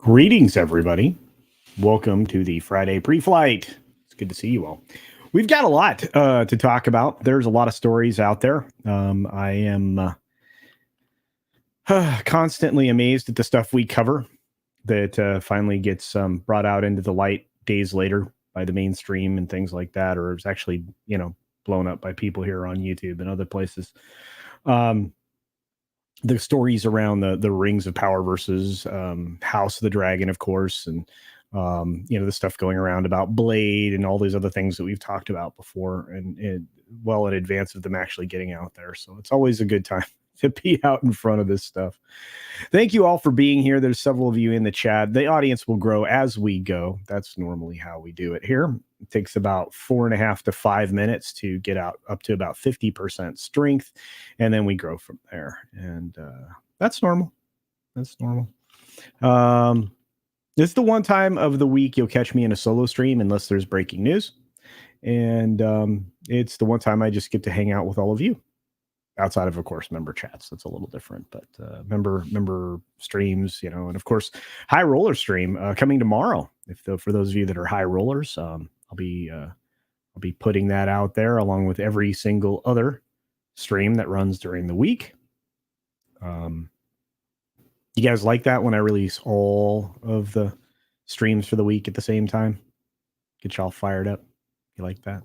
Greetings, everybody. Welcome to the Friday pre-flight. It's good to see you all. We've got a lot to talk about. There's a lot of stories out there. I am constantly amazed at the stuff we cover that finally gets brought out into the light days later by the mainstream and things like that, or it's actually, blown up by people here on YouTube and other places. The stories around the Rings of Power versus House of the Dragon, of course, and the stuff going around about Blade and all these other things that we've talked about before, and well in advance of them actually getting out there. So it's always a good time to be out in front of this stuff. Thank you all for being here. There's several of you in the chat. The audience will grow as we go. That's normally how we do it here. It takes about 4.5 to 5 minutes to get out up to about 50% strength, and then we grow from there. And that's normal. That's normal. This is the one time of the week you'll catch me in a solo stream unless there's breaking news. And it's the one time I just get to hang out with all of you. Outside of course, member chats. That's a little different, but member streams, and of course, high roller stream coming tomorrow. For those of you that are high rollers, I'll be putting that out there along with every single other stream that runs during the week. You guys like that when I release all of the streams for the week at the same time? Get y'all fired up. You like that?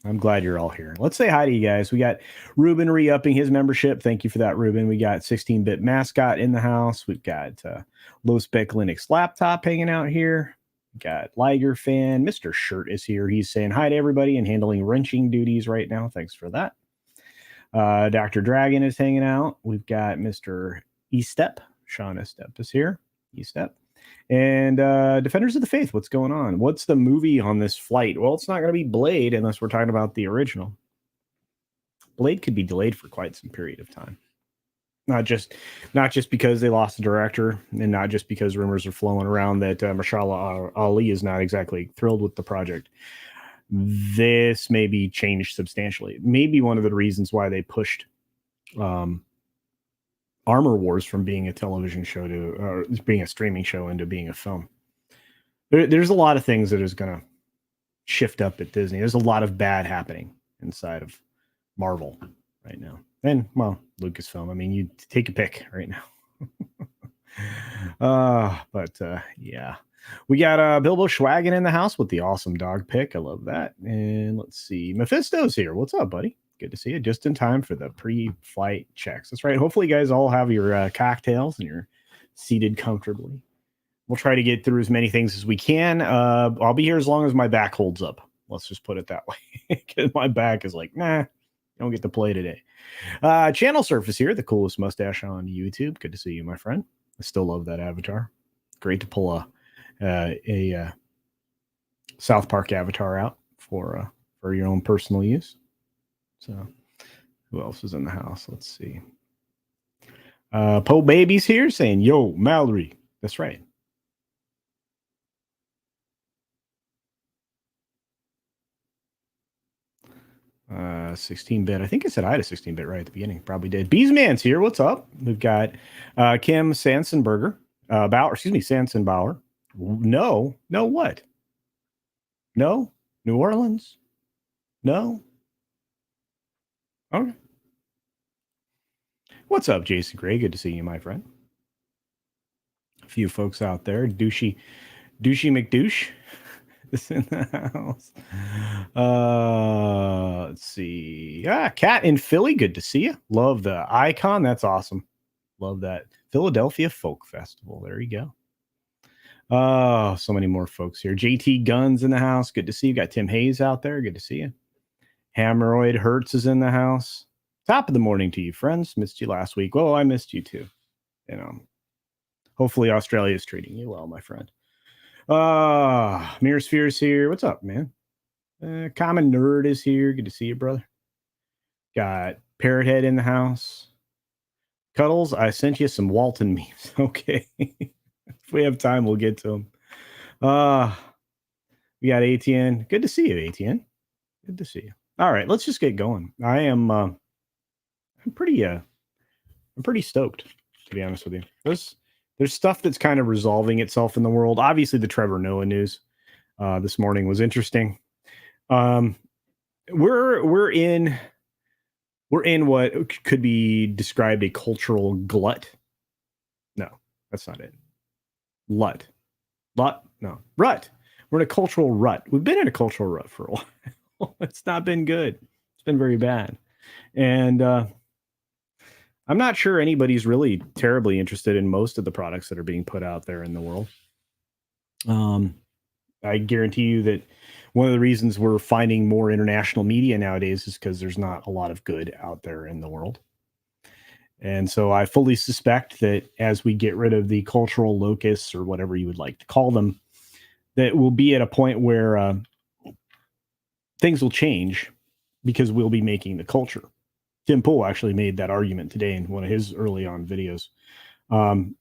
I'm glad you're all here. Let's say hi to you guys. We got Ruben re-upping his membership. Thank you for that, Ruben. We got 16-bit mascot in the house. We've got low spec Linux laptop hanging out here. We got Liger fan. Mr. Shirt is here. He's saying hi to everybody and handling wrenching duties right now. Thanks for that. Dr. Dragon is hanging out. We've got Mr. Estep. Sean Estep is here. Estep. And Defenders of the Faith, what's going on? What's the movie on this flight? Well, it's not going to be Blade unless we're talking about the original. Blade could be delayed for quite some period of time. Not just because they lost the director, and not just because rumors are flowing around that Mahershala Ali is not exactly thrilled with the project. This may be changed substantially. Maybe one of the reasons why they pushed Armor Wars from being a television show to being a streaming show into being a film. There's a lot of things that is going to shift up at Disney. There's a lot of bad happening inside of Marvel right now. And, well, Lucasfilm. I mean, you take a pick right now. Yeah. We got Bilbo Schwagen in the house with the awesome dog pick. I love that. And let's see. Mephisto's here. What's up, buddy? Good to see you. Just in time for the pre-flight checks. That's right. Hopefully you guys all have your cocktails and you're seated comfortably. We'll try to get through as many things as we can. I'll be here as long as my back holds up. Let's just put it that way. Because my back is like, nah, you don't get to play today. Channel Surf is here. The coolest mustache on YouTube. Good to see you, my friend. I still love that avatar. Great to pull a South Park avatar out for your own personal use. So, who else is in the house? Let's see. Poe Baby's here saying, yo, Mallory. That's right. Uh, 16-bit. I think I said I had a 16-bit right at the beginning. Probably did. Beesman's here. What's up? We've got Kim Sansenberger. Sansenbauer. No. No what? No? New Orleans? No? Okay. What's up, Jason Gray? Good to see you, my friend. A few folks out there. Douchey McDouche is in the house. Let's see. Cat in Philly. Good to see you. Love the icon. That's awesome. Love that. Philadelphia Folk Festival. There you go. Oh, so many more folks here. JT Guns in the house. Good to see you. Got Tim Hayes out there. Good to see you. Hammeroid Hertz is in the house. Top of the morning to you, friends. Missed you last week. Well, I missed you too. Hopefully Australia is treating you well, my friend. Mirror Sphere's here. What's up, man? Common Nerd is here. Good to see you, brother. Got Parrot Head in the house. Cuddles, I sent you some Walton memes. Okay. If we have time, we'll get to them. We got ATN. Good to see you, ATN. Good to see you. All right, let's just get going. I'm pretty I'm pretty stoked, to be honest with you. There's stuff that's kind of resolving itself in the world. Obviously, the Trevor Noah news this morning was interesting. We're in what could be described a cultural glut. No, that's not it. Lut. No, rut. We're in a cultural rut. We've been in a cultural rut for a while. It's not been good. It's been very bad. And I'm not sure anybody's really terribly interested in most of the products that are being put out there in the world. I guarantee you that one of the reasons we're finding more international media nowadays is because there's not a lot of good out there in the world. And so I fully suspect that as we get rid of the cultural locusts, or whatever you would like to call them, that we'll be at a point where things will change because we'll be making the culture. Tim Pool actually made that argument today in one of his early on videos.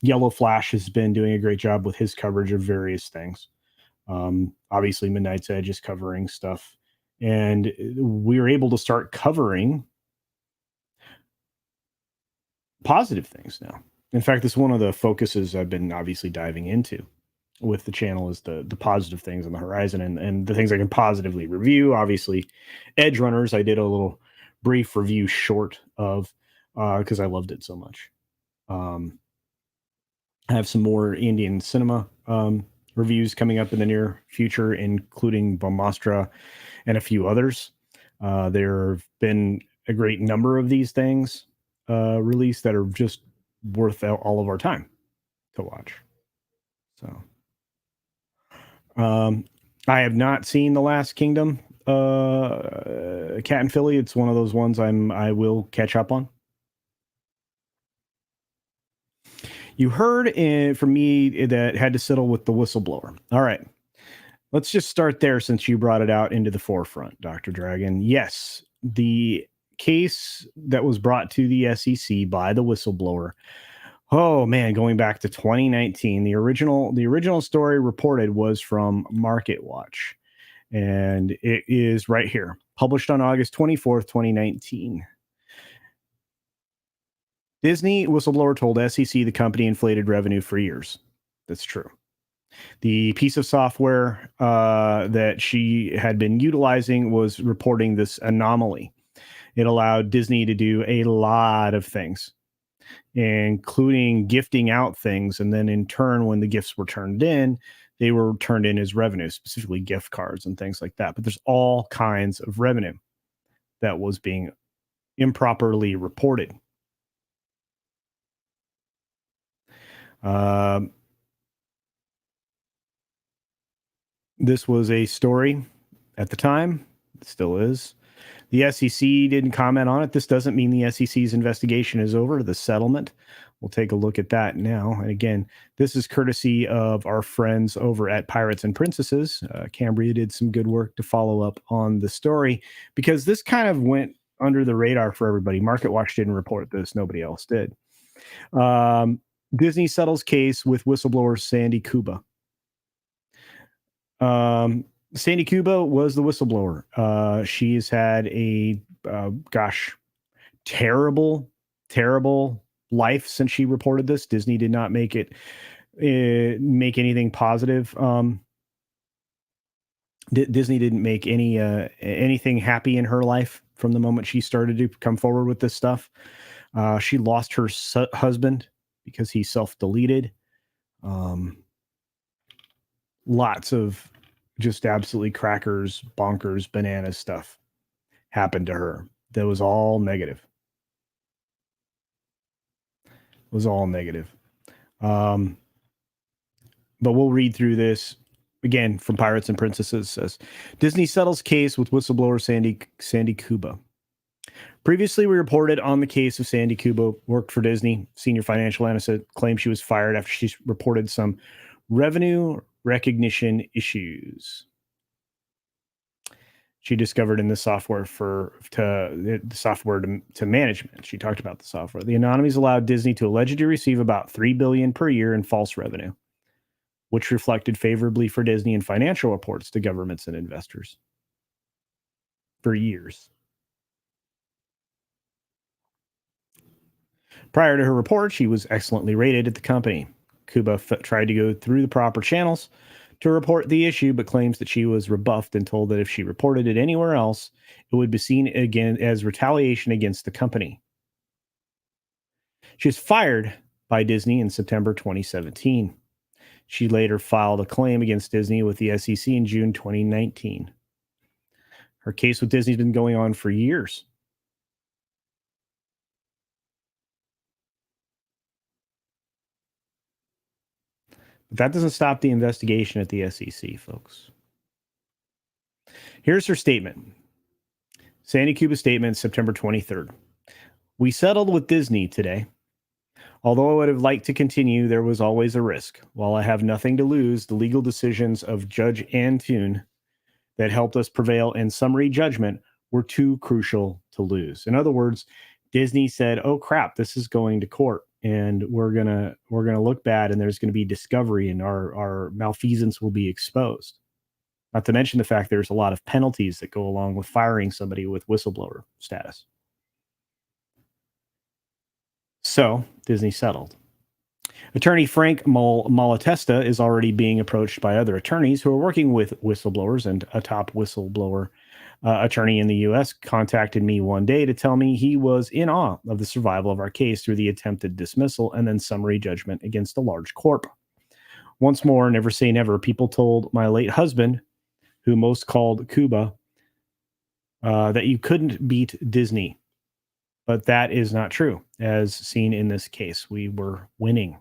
Yellow Flash has been doing a great job with his coverage of various things. Obviously, Midnight's Edge is covering stuff. And we were able to start covering positive things now. In fact, this is one of the focuses I've been obviously diving into with the channel, is the positive things on the horizon and the things I can positively review. Obviously, Edge Runners, I did a little brief review short of because I loved it so much. I have some more Indian cinema reviews coming up in the near future, including Bombastra and a few others. There have been a great number of these things released that are just worth all of our time to watch. So I have not seen The Last Kingdom, Cat and Philly. It's one of those ones I will catch up on. You heard from me that had to settle with the whistleblower. All right. Let's just start there since you brought it out into the forefront, Dr. Dragon. Yes, the case that was brought to the SEC by the whistleblower. Oh man, going back to 2019, the original story reported was from Market Watch, and it is right here, published on August 24th, 2019. Disney whistleblower told SEC the company inflated revenue for years. That's true. The piece of software that she had been utilizing was reporting this anomaly. It allowed Disney to do a lot of things, including gifting out things. And then in turn, when the gifts were turned in, they were turned in as revenue, specifically gift cards and things like that. But there's all kinds of revenue that was being improperly reported. This was a story at the time. It still is. The SEC didn't comment on it. This doesn't mean the SEC's investigation is over. The settlement. We'll take a look at that now. And again, this is courtesy of our friends over at Pirates and Princesses. Cambria did some good work to follow up on the story because this kind of went under the radar for everybody. Market Watch didn't report this. Nobody else did. Disney settles case with whistleblower Sandy Kuba. Sandy Kuba was the whistleblower. She's had a terrible life since she reported this. Disney did not make make anything positive. Disney didn't make anything happy in her life from the moment she started to come forward with this stuff. She lost her husband because he self-deleted. Lots of just absolutely crackers, bonkers, bananas stuff happened to her. That was all negative. But we'll read through this again from Pirates and Princesses. Says Disney settles case with whistleblower Sandy Kuba. Previously, we reported on the case of Sandy Kuba, worked for Disney. Senior financial analyst claimed she was fired after she reported some revenue recognition issues she discovered in the software to management. She talked about the software. The anomalies allowed Disney to allegedly receive about $3 billion per year in false revenue, which reflected favorably for Disney in financial reports to governments and investors for years. Prior to her report, she was excellently rated at the company. Kuba tried to go through the proper channels to report the issue, but claims that she was rebuffed and told that if she reported it anywhere else, it would be seen again as retaliation against the company. She was fired by Disney in September 2017. She later filed a claim against Disney with the SEC in June 2019. Her case with Disney's been going on for years. But that doesn't stop the investigation at the SEC, folks. Here's her statement. Sandy Kuba's statement, September 23rd. We settled with Disney today. Although I would have liked to continue, there was always a risk. While I have nothing to lose, the legal decisions of Judge Antune that helped us prevail in summary judgment were too crucial to lose. In other words, Disney said, "Oh crap, this is going to court, and we're gonna look bad, and there's going to be discovery, and our malfeasance will be exposed." Not to mention the fact there's a lot of penalties that go along with firing somebody with whistleblower status. So Disney settled. Attorney Frank Malatesta is already being approached by other attorneys who are working with whistleblowers, and a top whistleblower attorney in the U.S. contacted me one day to tell me he was in awe of the survival of our case through the attempted dismissal and then summary judgment against a large corp. Once more, never say never, people told my late husband, who most called Kuba, that you couldn't beat Disney. But that is not true, as seen in this case. We were winning.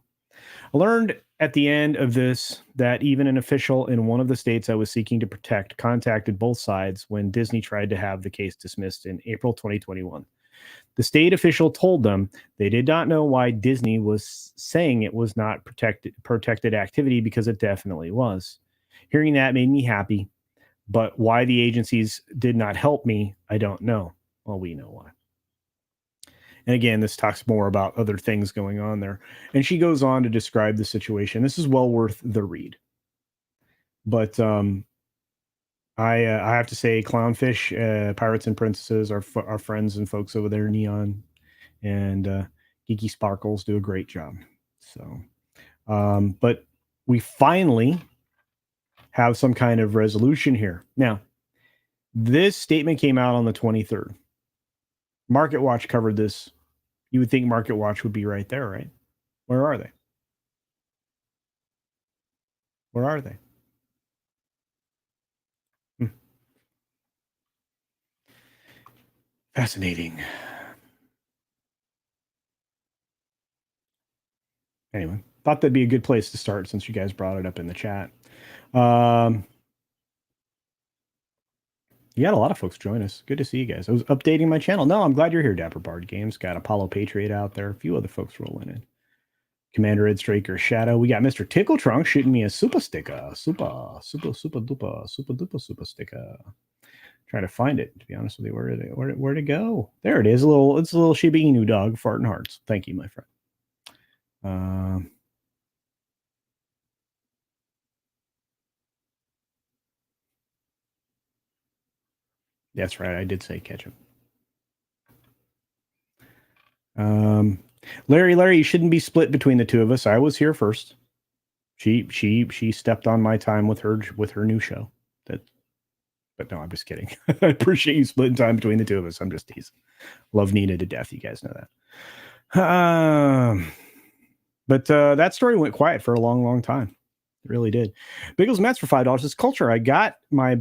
I learned at the end of this that even an official in one of the states I was seeking to protect contacted both sides when Disney tried to have the case dismissed in April 2021. The state official told them they did not know why Disney was saying it was not protected activity, because it definitely was. Hearing that made me happy, but why the agencies did not help me, I don't know. Well, we know why. And again, this talks more about other things going on there. And she goes on to describe the situation. This is well worth the read. But I have to say, Clownfish, Pirates and Princesses, our friends and folks over there, Neon and Geeky Sparkles, do a great job. So, but we finally have some kind of resolution here. Now, this statement came out on the 23rd. Market Watch covered this. You would think Market Watch would be right there, right? Where are they? Where are they? Fascinating. Anyway, thought that'd be a good place to start since you guys brought it up in the chat. You had a lot of folks join us. Good to see you guys. I was updating my channel. No, I'm glad you're here, Dapper Bard Games. Got Apollo Patriot out there. A few other folks rolling in. Commander Ed Straker Shadow. We got Mr. Tickle Trunk shooting me a super sticker. Super duper sticker. Trying to find it, to be honest with you. Where'd it go? There it is. It's a little Shiba Inu dog, farting hearts. Thank you, my friend. That's right. I did say ketchup. Larry, you shouldn't be split between the two of us. I was here first. She stepped on my time with her new show. But no, I'm just kidding. I appreciate you splitting time between the two of us. I'm just teasing. Love Nina to death. You guys know that. But that story went quiet for a long, long time. It really did. Biggles Mets for $5. This Culture. I got my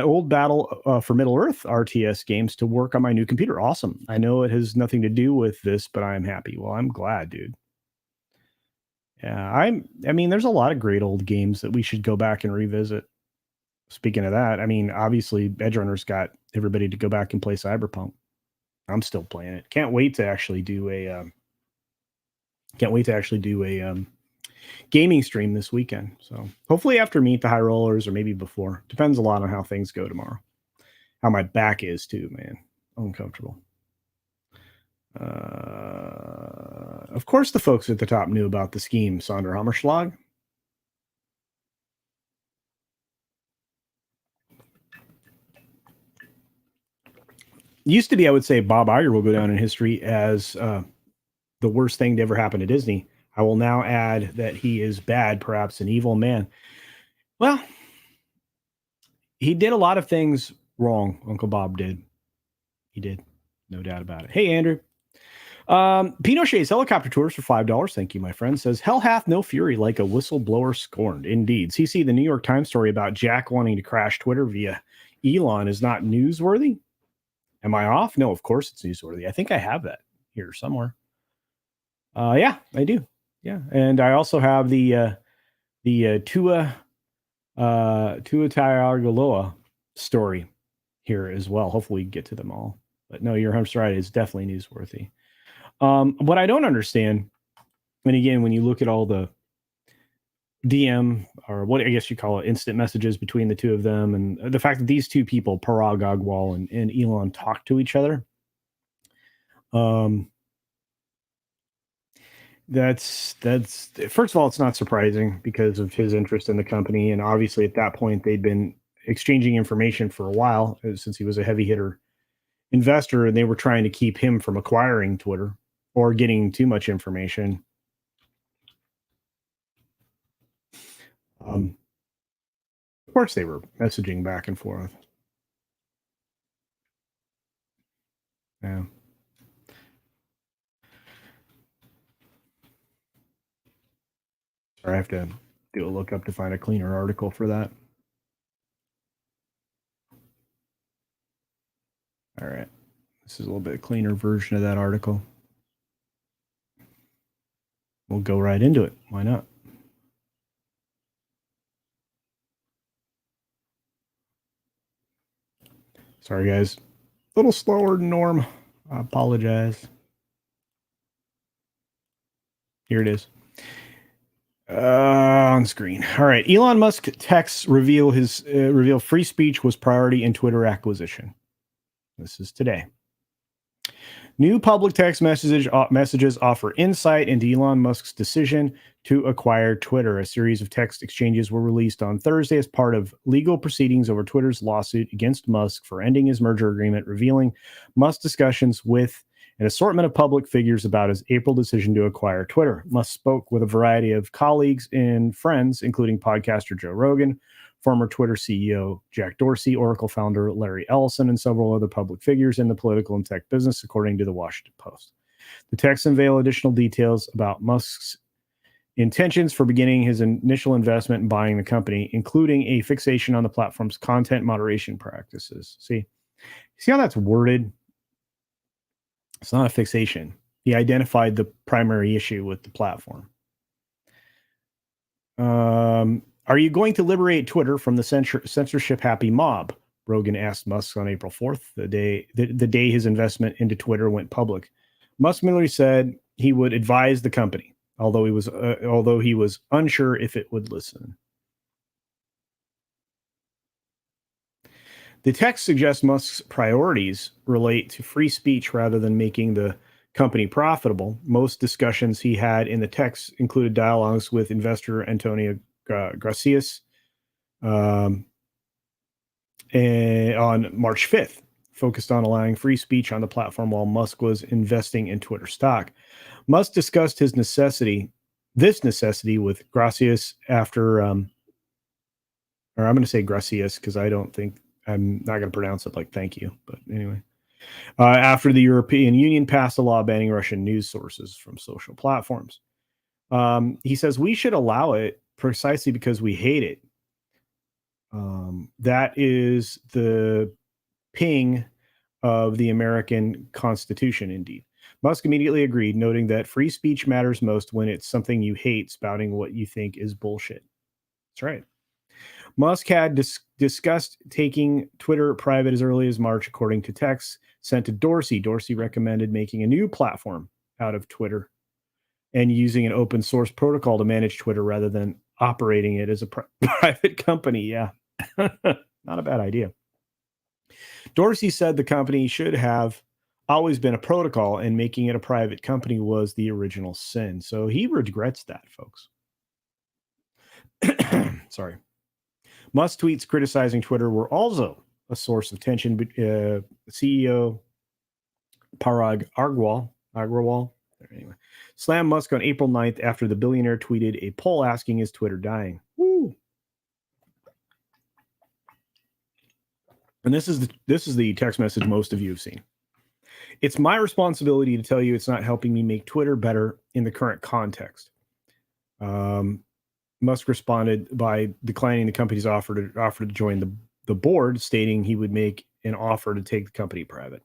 old battle for Middle Earth RTS games to work on my new computer. Awesome. I know it has nothing to do with this, but I'm happy. Well, I'm glad, dude. Yeah, I mean, there's a lot of great old games that we should go back and revisit. Speaking of that, I mean, obviously, Edgerunner's got everybody to go back and play Cyberpunk. I'm still playing it. Can't wait to actually do a gaming stream this weekend. So hopefully after Meet the High Rollers, or maybe before. Depends a lot on how things go tomorrow. How my back is too, man. Uncomfortable. Of course, the folks at the top knew about the scheme, Sonder Hammerschlag. Used to be, I would say, Bob Iger will go down in history as the worst thing to ever happen to Disney. I will now add that he is bad, perhaps an evil man. Well, he did a lot of things wrong. Uncle Bob did. He did. No doubt about it. Hey, Andrew. Pinochet's helicopter tours for $5. Thank you, my friend. Says, hell hath no fury like a whistleblower scorned. Indeed. CC, the New York Times story about Jack wanting to crash Twitter via Elon is not newsworthy. Am I off? No, of course it's newsworthy. I think I have that here somewhere. Yeah, I do. Yeah, and I also have the Tua Tagovailoa story here as well. Hopefully, we get to them all. But no, your Hump's right. It's definitely newsworthy. What I don't understand, and again, when you look at all the DM or what I guess you call it, instant messages between the two of them, and the fact that these two people, Parag Agrawal and Elon, talk to each other. That's first of all, it's not surprising because of his interest in the company, and obviously at that point they'd been exchanging information for a while since he was a heavy hitter investor, and they were trying to keep him from acquiring Twitter or getting too much information. Of course, they were messaging back and forth. Yeah. Sorry, I have to do a lookup to find a cleaner article for that. All right. This is a little bit cleaner version of that article. We'll go right into it. Why not? Sorry, guys. A little slower than norm. I apologize. Here it is. On screen. All right. Elon Musk texts reveal free speech was priority in Twitter acquisition. This is today. New public text messages offer insight into Elon Musk's decision to acquire Twitter. A series of text exchanges were released on Thursday as part of legal proceedings over Twitter's lawsuit against Musk for ending his merger agreement, revealing Musk's discussions with an assortment of public figures about his April decision to acquire Twitter. Musk spoke with a variety of colleagues and friends, including podcaster Joe Rogan, former Twitter CEO Jack Dorsey, Oracle founder Larry Ellison, and several other public figures in the political and tech business, according to the Washington Post. The texts unveil additional details about Musk's intentions for beginning his initial investment in buying the company, including a fixation on the platform's content moderation practices. See how that's worded? It's not a fixation. He identified the primary issue with the platform. Are you going to liberate Twitter from the censorship-happy mob? Rogan asked Musk on April 4th, the day his investment into Twitter went public. Musk merely said he would advise the company, although he was unsure if it would listen. The text suggests Musk's priorities relate to free speech rather than making the company profitable. Most discussions he had in the text included dialogues with investor Antonio Gracias on March 5th, focused on allowing free speech on the platform while Musk was investing in Twitter stock. Musk discussed this necessity with Gracias after, or I'm going to say Gracias because I'm not going to pronounce it like thank you, but anyway. After the European Union passed a law banning Russian news sources from social platforms. He says we should allow it precisely because we hate it. That is the ping of the American Constitution, indeed. Musk immediately agreed, noting that free speech matters most when it's something you hate, spouting what you think is bullshit. That's right. Musk had discussed taking Twitter private as early as March, according to texts sent to Dorsey. Dorsey recommended making a new platform out of Twitter and using an open source protocol to manage Twitter rather than operating it as a private company. Yeah, not a bad idea. Dorsey said the company should have always been a protocol and making it a private company was the original sin. So he regrets that, folks. Sorry. Musk tweets criticizing Twitter were also a source of tension. CEO Parag Agrawal Anyway, slam Musk on April 9th after the billionaire tweeted a poll asking, is Twitter dying? Woo. And this is the text message most of you have seen. It's my responsibility to tell you it's not helping me make Twitter better in the current context. Musk responded by declining the company's offer to join the board, stating he would make an offer to take the company private.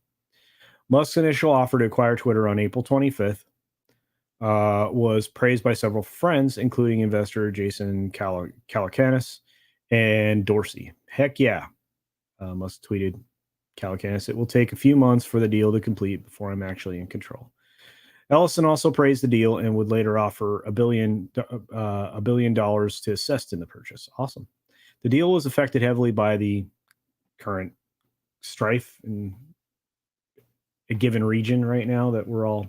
Musk's initial offer to acquire Twitter on April 25th was praised by several friends, including investor Jason Calacanis and Dorsey. Heck yeah, Musk tweeted Calacanis. It will take a few months for the deal to complete before I'm actually in control. Ellison also praised the deal and would later offer $1 billion to assist in the purchase. Awesome. The deal was affected heavily by the current strife in a given region right now that we're all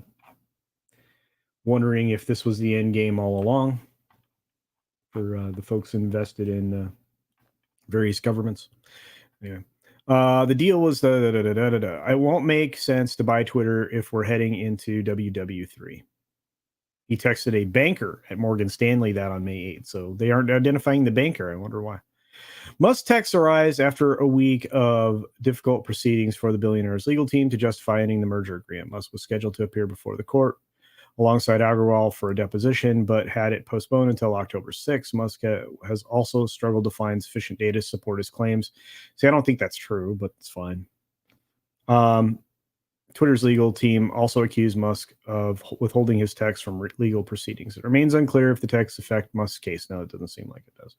wondering if this was the end game all along for the folks invested in various governments. Anyway. The deal was it won't make sense to buy Twitter if we're heading into WW3. He texted a banker at Morgan Stanley that on May 8th. So they aren't identifying the banker. I wonder why. Musk's texts arise after a week of difficult proceedings for the billionaire's legal team to justify ending the merger agreement. Musk was scheduled to appear before the court alongside Agarwal for a deposition, but had it postponed until October 6th. Musk has also struggled to find sufficient data to support his claims. See, I don't think that's true, but it's fine. Twitter's legal team also accused Musk of withholding his text from legal proceedings. It remains unclear if the texts affect Musk's case. No, it doesn't seem like it does.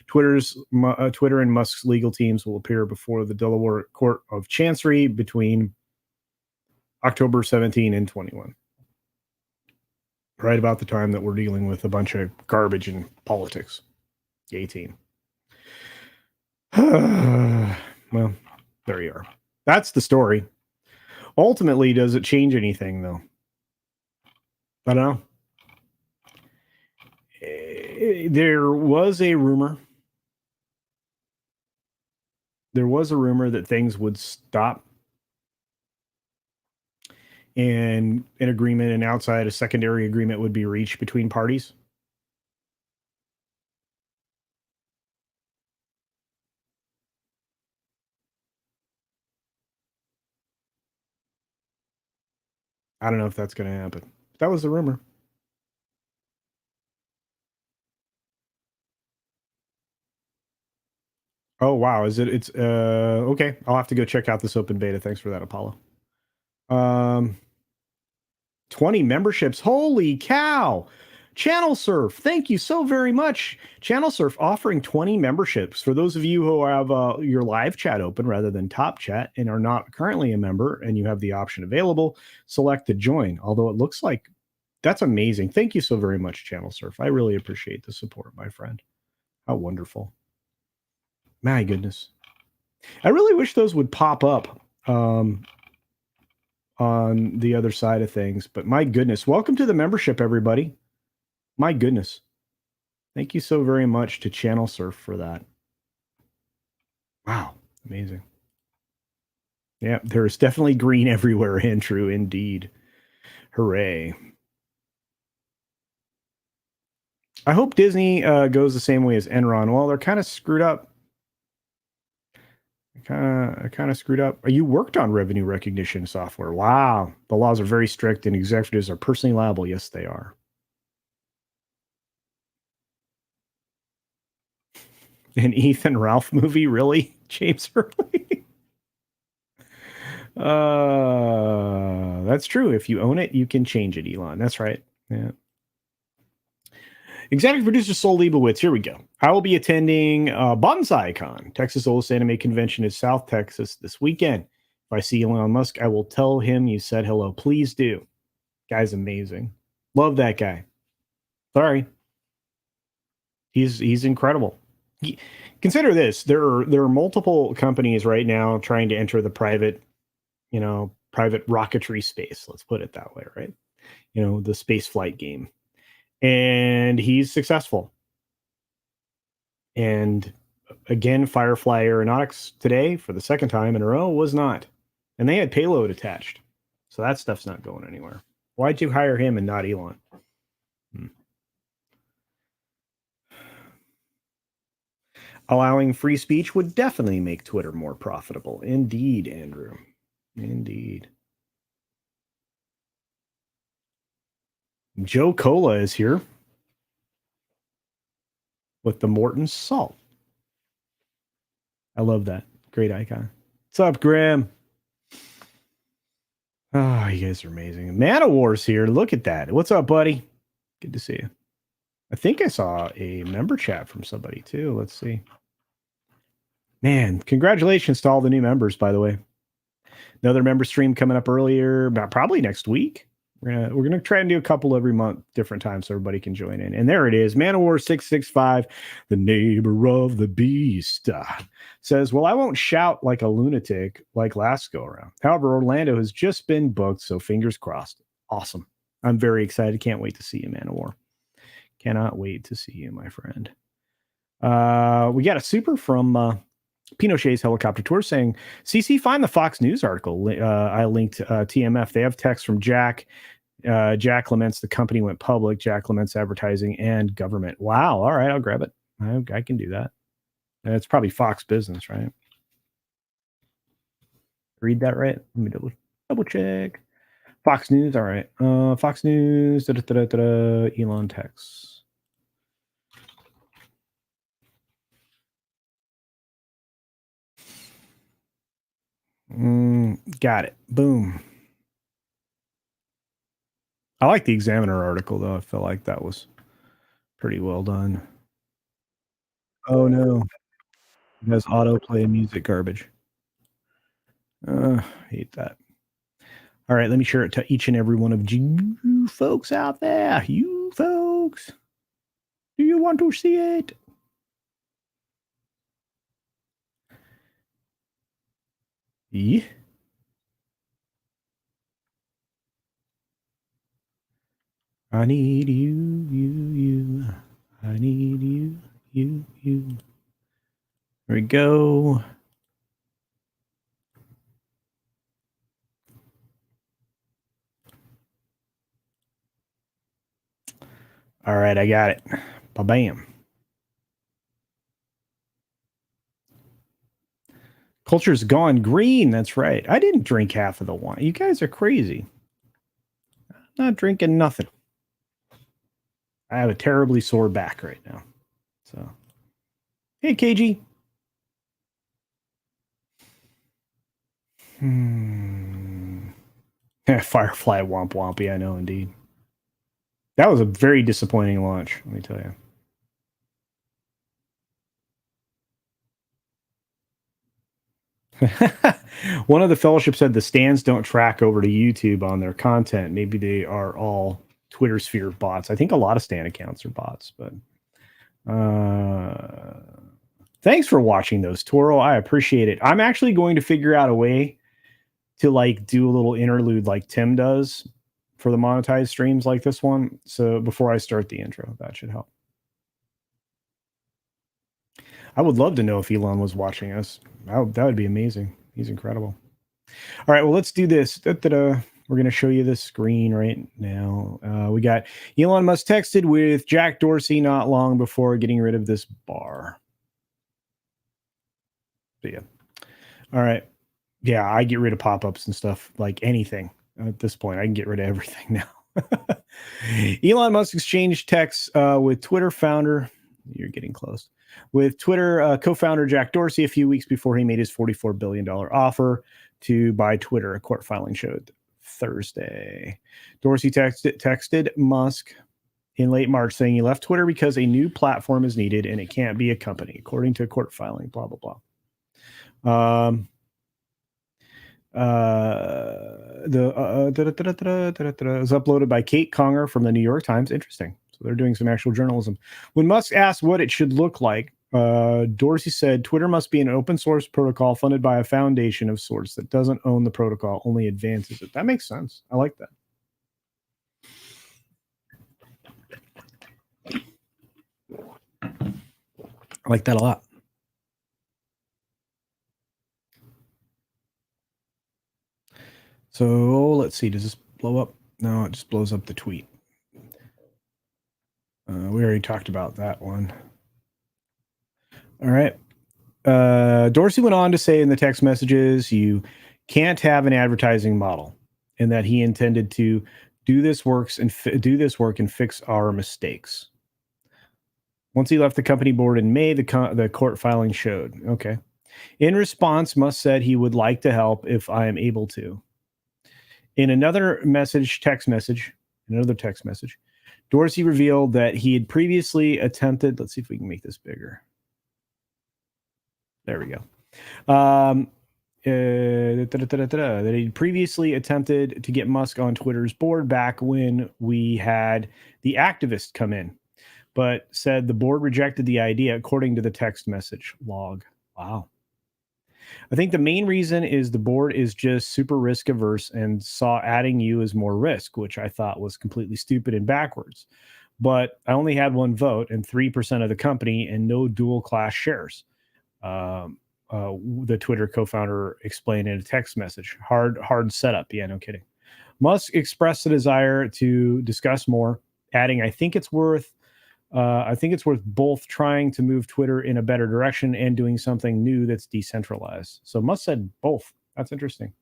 Twitter and Musk's legal teams will appear before the Delaware Court of Chancery between October 17 and 21. Right about the time that we're dealing with a bunch of garbage in politics. Yay, team. Well, there you are. That's the story. Ultimately, does it change anything, though? I don't know. There was a rumor. There was a rumor that things would stop and an agreement and outside a secondary agreement would be reached between parties. I don't know if that's going to happen. That was the rumor. Oh, wow. It's okay. I'll have to go check out this open beta. Thanks for that, Apollo. 20 memberships. Holy cow. Channel Surf, thank you so very much. Channel Surf offering 20 memberships. For those of you who have your live chat open rather than top chat and are not currently a member and you have the option available, select to join. Although it looks like that's amazing. Thank you so very much, Channel Surf. I really appreciate the support, my friend. How wonderful. My goodness. I really wish those would pop up on the other side of things. But my goodness, welcome to the membership, everybody. My goodness. Thank you so very much to Channel Surf for that. Wow, amazing. Yeah, there's definitely green everywhere, Andrew, indeed. Hooray. I hope Disney goes the same way as Enron. Well, they're kind of screwed up. Kind of screwed up. You worked on revenue recognition software. Wow. The laws are very strict and executives are personally liable. Yes, they are. An Ethan Ralph movie? Really? James Hurley? That's true. If you own it, you can change it, Elon. That's right. Yeah. Executive producer Sol Leibowitz. Here we go. I will be attending BonsaiCon, Texas Oldest Anime Convention in South Texas this weekend. If I see Elon Musk, I will tell him you said hello. Please do. Guy's amazing. Love that guy. Sorry. He's incredible. Consider this. There are multiple companies right now trying to enter the private rocketry space. Let's put it that way, right? The space flight game. And he's successful. And again, Firefly Aeronautics today, for the second time in a row, was not. And they had payload attached. So that stuff's not going anywhere. Why'd you hire him and not Elon? Allowing free speech would definitely make Twitter more profitable. Indeed, Andrew. Indeed. Joe Cola is here with the Morton salt. I love that. Great icon. What's up, Graham? Oh, you guys are amazing. Man War's here. Look at that. What's up, buddy? Good to see you. I think I saw a member chat from somebody too. Let's see. Man, congratulations to all the new members, by the way. Another member stream coming up earlier, about probably next week. We're gonna try and do a couple every month, different times, so everybody can join in. And there it is, Man of War 665, the neighbor of the beast, says, "Well, I won't shout like a lunatic like last go around. However, Orlando has just been booked, so fingers crossed." Awesome. I'm very excited. Can't wait to see you, Man of War. Cannot wait to see you, my friend. We got a super from Pinochet's Helicopter Tour saying, "CC, find the Fox News article. I linked TMF. They have text from Jack. Jack laments the company went public. Jack laments advertising and government." Wow. All right. I'll grab it. I can do that. It's probably Fox Business, right? Read that right? Let me double check. Fox News. All right. Fox News. Elon text. Got it. Boom. I like the Examiner article, though. I feel like that was pretty well done. Oh, no. It has autoplay music garbage. Hate that. All right, let me share it to each and every one of you folks out there. You folks. Do you want to see it? Yeah. I need you. I need you. There we go. All right, I got it. Ba-bam. Culture's gone green. That's right. I didn't drink half of the wine. You guys are crazy. I'm not drinking nothing. I have a terribly sore back right now. So, hey, KG. Firefly womp wompy. I know, indeed. That was a very disappointing launch, let me tell you. One of the fellowship said the stands don't track over to YouTube on their content. Maybe they are all Twitter sphere bots. I think a lot of stand accounts are bots, but thanks for watching those, Toro. I appreciate it. I'm actually going to figure out a way to like do a little interlude like Tim does for the monetized streams like this one. So before I start the intro, that should help. I would love to know if Elon was watching us. That would be amazing. He's incredible. All right, well, let's do this. We're going to show you the screen right now. We got Elon Musk texted with Jack Dorsey not long before getting rid of this bar. So, yeah. All right. Yeah, I get rid of pop-ups and stuff, like anything at this point. I can get rid of everything now. Elon Musk exchanged texts with Twitter founder. You're getting close. With Twitter co-founder Jack Dorsey a few weeks before he made his $44 billion offer to buy Twitter, a court filing showed Thursday. Dorsey texted Musk in late March saying he left Twitter because a new platform is needed and it can't be a company, according to a court filing, blah, blah, blah. Was uploaded by Kate Conger from the New York Times. Interesting. So they're doing some actual journalism. When Musk asked what it should look like, Dorsey said Twitter must be an open source protocol funded by a foundation of sorts that doesn't own the protocol, only advances it. That makes sense. I like that. I like that a lot. So let's see. Does this blow up? No, it just blows up the tweet. We already talked about that one. All right. Dorsey went on to say in the text messages, you can't have an advertising model, and that he intended to do this work and fix our mistakes. Once he left the company board in May, the court filing showed. Okay. In response, Musk said he would like to help if I am able to. In another text message, Dorsey revealed that he had previously attempted. Let's see if we can make this bigger. There we go. That he previously attempted to get Musk on Twitter's board back when we had the activists come in, but said the board rejected the idea, according to the text message log. Wow. I think the main reason is the board is just super risk averse and saw adding you as more risk, which I thought was completely stupid and backwards. But I only had one vote and 3% of the company and no dual class shares. The Twitter co-founder explained in a text message. Hard setup. Yeah, no kidding. Musk expressed a desire to discuss more, adding, I think it's worth both trying to move Twitter in a better direction and doing something new that's decentralized. So Musk said both. That's interesting.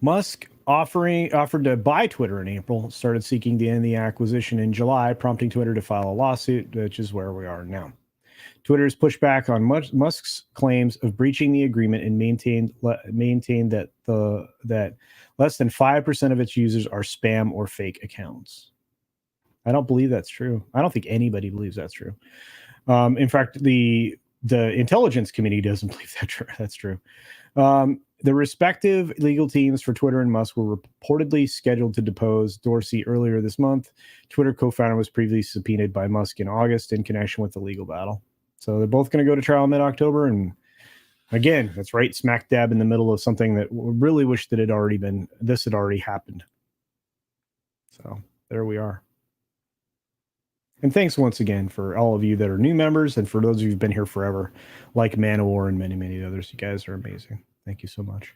Musk offered to buy Twitter in April, started seeking to end the acquisition in July, prompting Twitter to file a lawsuit, which is where we are now. Twitter has pushed back on Musk's claims of breaching the agreement and maintained that less than 5% of its users are spam or fake accounts. I don't believe that's true. I don't think anybody believes that's true. In fact, the intelligence committee doesn't believe that's true. The respective legal teams for Twitter and Musk were reportedly scheduled to depose Dorsey earlier this month. Twitter co-founder was previously subpoenaed by Musk in August in connection with the legal battle. So they're both going to go to trial mid-October. And again, that's right smack dab in the middle of something that we really wish that had already happened. So there we are. And thanks once again for all of you that are new members, and for those of you who've been here forever, like Manowar and many, many others. You guys are amazing. Thank you so much.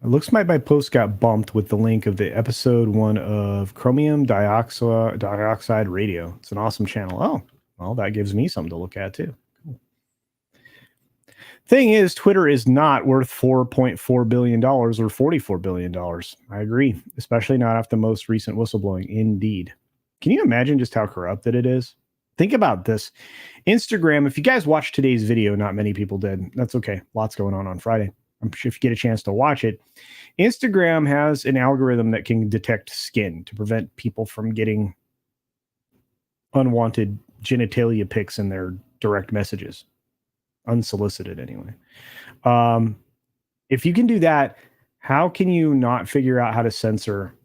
It looks like my post got bumped with the link of the episode 1 of Chromium Dioxide Radio. It's an awesome channel. Oh, well, that gives me something to look at too. Cool. Thing is, Twitter is not worth $4.4 billion or $44 billion. I agree, especially not after the most recent whistleblowing. Indeed. Can you imagine just how corrupted it is? Think about this. Instagram, if you guys watched today's video, not many people did. That's okay. Lots going on Friday. I'm sure if you get a chance to watch it, Instagram has an algorithm that can detect skin to prevent people from getting unwanted genitalia pics in their direct messages, unsolicited anyway. If you can do that, how can you not figure out how to censor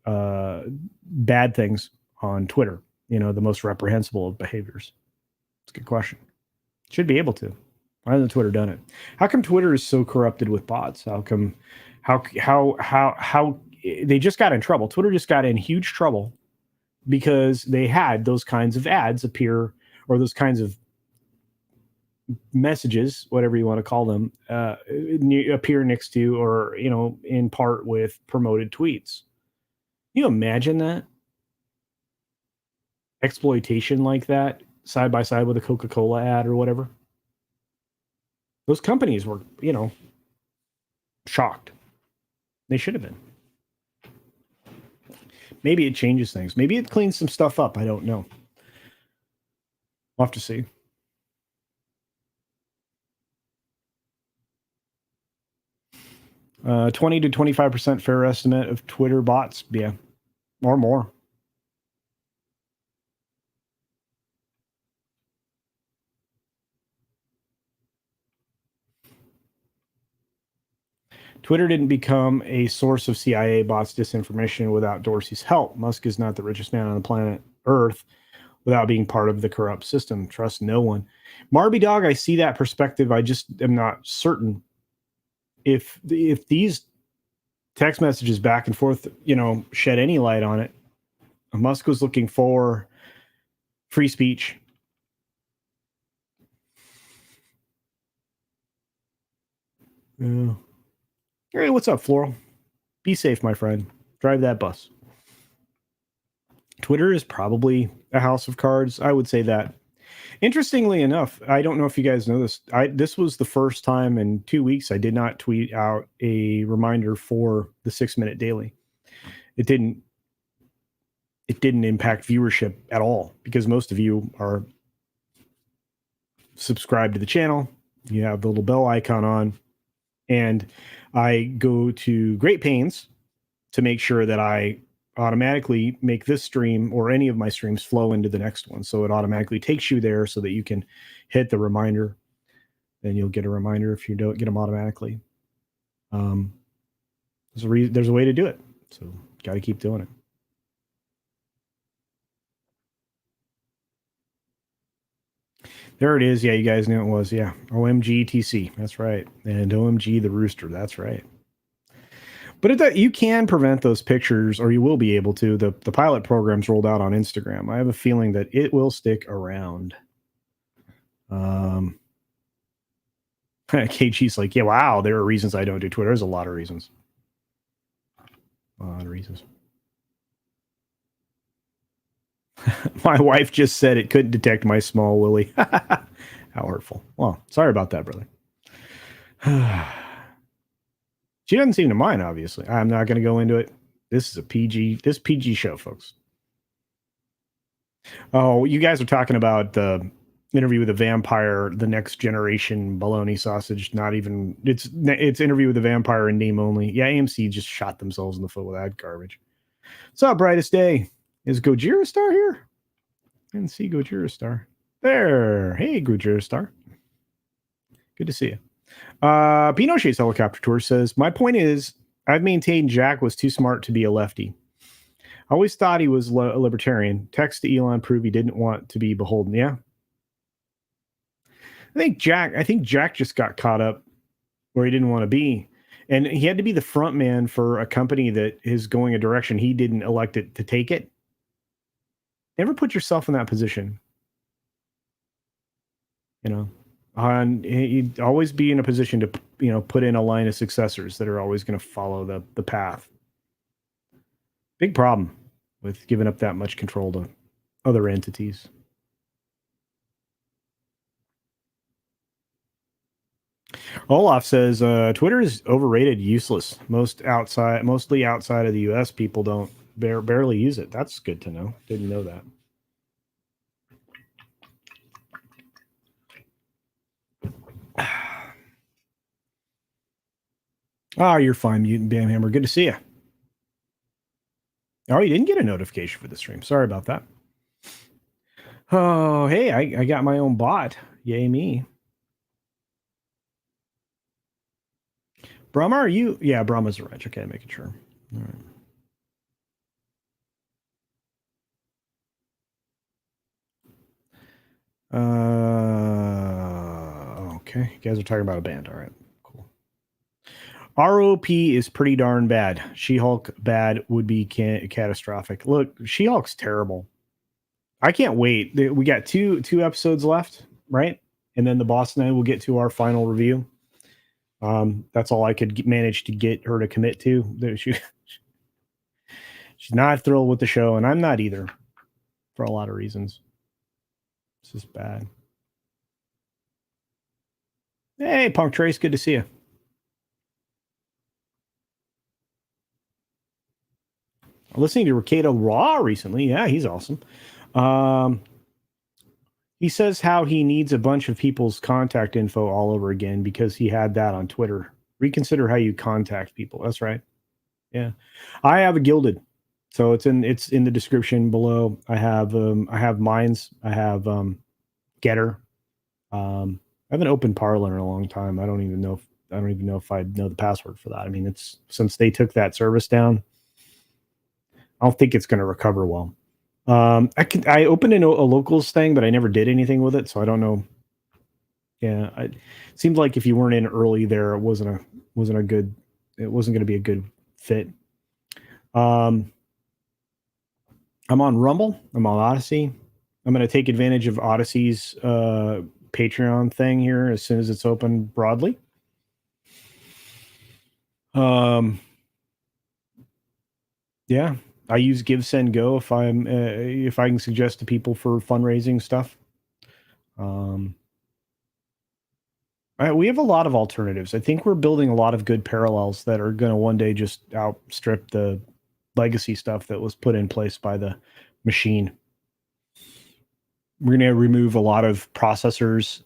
bad things on Twitter? You know, the most reprehensible of behaviors. It's a good question. Should be able to. Why hasn't Twitter done it? How come Twitter is so corrupted with bots? How they just got in trouble? Twitter just got in huge trouble because they had those kinds of ads appear, or those kinds of messages, whatever you want to call them, appear next to, or, you know, in part with promoted tweets. Can you imagine that? Exploitation like that, side by side with a Coca-Cola ad or whatever. Those companies were, you know, shocked. They should have been. Maybe it changes things. Maybe it cleans some stuff up. I don't know. We'll have to see. Uh, 20 to 25% fair estimate of Twitter bots. Yeah, or more. Twitter didn't become a source of CIA bots disinformation without Dorsey's help. Musk is not the richest man on the planet Earth without being part of the corrupt system. Trust no one. Marby Dog, I see that perspective. I just am not certain if these text messages back and forth, shed any light on it. Musk was looking for free speech. Yeah. Hey, what's up, Floral? Be safe, my friend. Drive that bus. Twitter is probably a house of cards. I would say that. Interestingly enough, I don't know if you guys know this. This was the first time in 2 weeks I did not tweet out a reminder for the 6-minute daily. It didn't impact viewership at all because most of you are subscribed to the channel. You have the little bell icon on, and I go to great pains to make sure that I automatically make this stream or any of my streams flow into the next one. So it automatically takes you there so that you can hit the reminder. Then you'll get a reminder if you don't get them automatically. There's a way to do it. So got to keep doing it. There it is. Yeah, you guys knew it was. Yeah. OMG TC. That's right. And OMG the Rooster. That's right. But you can prevent those pictures, or you will be able to. The pilot program's rolled out on Instagram. I have a feeling that it will stick around. KG's like, yeah, wow, there are reasons I don't do Twitter. There's a lot of reasons. A lot of reasons. My wife just said it couldn't detect my small willy. How hurtful. Well, sorry about that, brother. She doesn't seem to mind, obviously. I'm not going to go into it. This is a PG show, folks. Oh, you guys are talking about the Interview with a Vampire, the Next Generation bologna sausage. Not even, it's Interview with a Vampire in name only. Yeah, AMC just shot themselves in the foot with that garbage. What's up, brightest day? Is Gojira Star here? I didn't see Gojira Star. There. Hey, Gojira Star. Good to see you. Pinochet's helicopter tour says, my point is, I've maintained Jack was too smart to be a lefty. I always thought he was a libertarian. Text to Elon prove he didn't want to be beholden. Yeah. I think Jack just got caught up where he didn't want to be. And he had to be the front man for a company that is going a direction he didn't elect it to take it. Never put yourself in that position. You'd always be in a position to, put in a line of successors that are always going to follow the path. Big problem with giving up that much control to other entities. Olaf says Twitter is overrated, useless. Mostly outside of the U.S., people don't barely use it. That's good to know. Didn't know that. You're fine, Mutant Bamhammer. Good to see you. Oh, you didn't get a notification for the stream. Sorry about that. Oh, hey, I got my own bot. Yay me. Brahma, are you? Yeah, Brahma's a wretch. Okay, making sure. All right. Okay, you guys are talking about a band. All right, cool. ROP is pretty darn bad. She-Hulk bad would be catastrophic. Look, She-Hulk's terrible. I can't wait. We got two episodes left, right? And then the boss and I will get to our final review. That's all I could manage to get her to commit to. She's not thrilled with the show, and I'm not either, for a lot of reasons. This is bad. Hey, Punk Trace, good to see you. I'm listening to Ricardo Raw recently. Yeah, he's awesome. He says how he needs a bunch of people's contact info all over again because he had that on Twitter. Reconsider how you contact people. That's right. Yeah, I have a Gilded, so it's in the description below. I have Minds. I have Getter. I haven't opened Parler in a long time. I don't even know if I know the password for that. I mean, it's since they took that service down. I don't think it's going to recover well. I opened a locals thing, but I never did anything with it, so I don't know. Yeah, it seemed like if you weren't in early there, it wasn't going to be a good fit. Um, I'm on Rumble. I'm on Odyssey. I'm going to take advantage of Odyssey's Patreon thing here as soon as it's open broadly. Yeah, I use Give Send Go if I can suggest to people for fundraising stuff. We have a lot of alternatives. I think we're building a lot of good parallels that are going to one day just outstrip the legacy stuff that was put in place by the machine. We're going to remove a lot of processors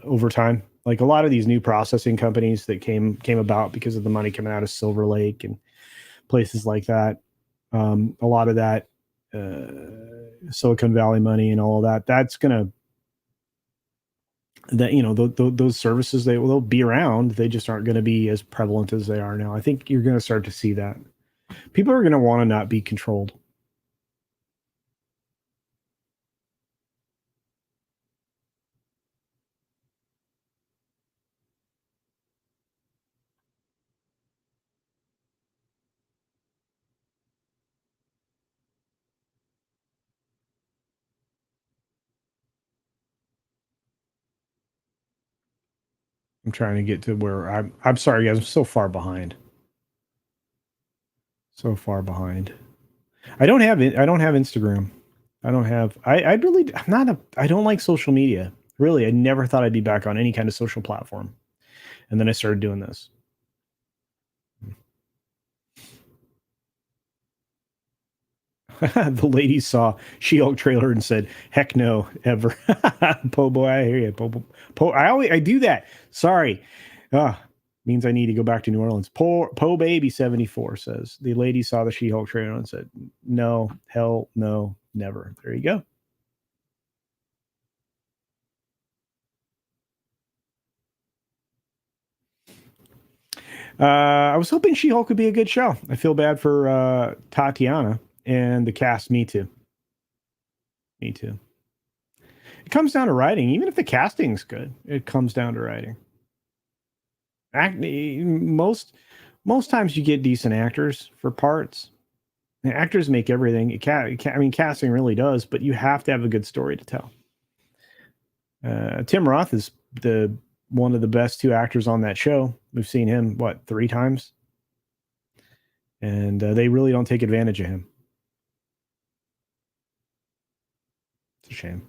over time. Like a lot of these new processing companies that came about because of the money coming out of Silver Lake and places like that. A lot of that Silicon Valley money and all of that. That's going to those services they'll be around. They just aren't going to be as prevalent as they are now. I think you're going to start to see that people are going to want to not be controlled. I'm trying to get to where I'm sorry guys, I'm so far behind. So far behind. I don't have Instagram. I don't like social media. Really, I never thought I'd be back on any kind of social platform. And then I started doing this. The lady saw She-Hulk trailer and said, "Heck no, ever." Po boy, I hear you. Po. I do that. Sorry. Means I need to go back to New Orleans. Po baby 74 says the lady saw the She-Hulk trailer and said, "No, hell no, never." There you go. I was hoping She-Hulk could be a good show. I feel bad for Tatiana and the cast. Me too. Me too. It comes down to writing. Even if the casting's good, it comes down to writing. Most times you get decent actors for parts. And actors make everything. I mean, casting really does, but you have to have a good story to tell. Tim Roth is one of the best two actors on that show. We've seen him 3 times, and they really don't take advantage of him. It's a shame.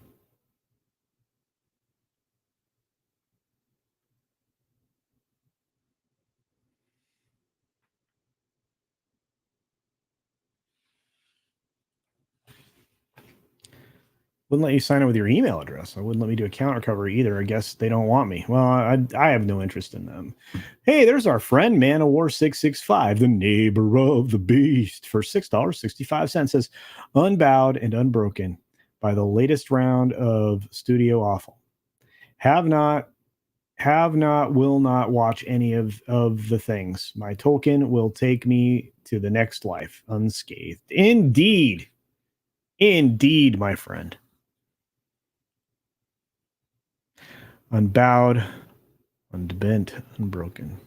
Wouldn't let you sign up with your email address. I wouldn't let me do account recovery either. I guess they don't want me. Well, I have no interest in them. Hey, there's our friend Man of War 665, the neighbor of the beast, for $6.65. Says unbowed and unbroken by the latest round of Studio Awful. Have not, will not watch any of the things. My Tolkien will take me to the next life unscathed. Indeed. Indeed, my friend. Unbowed, unbent, unbroken.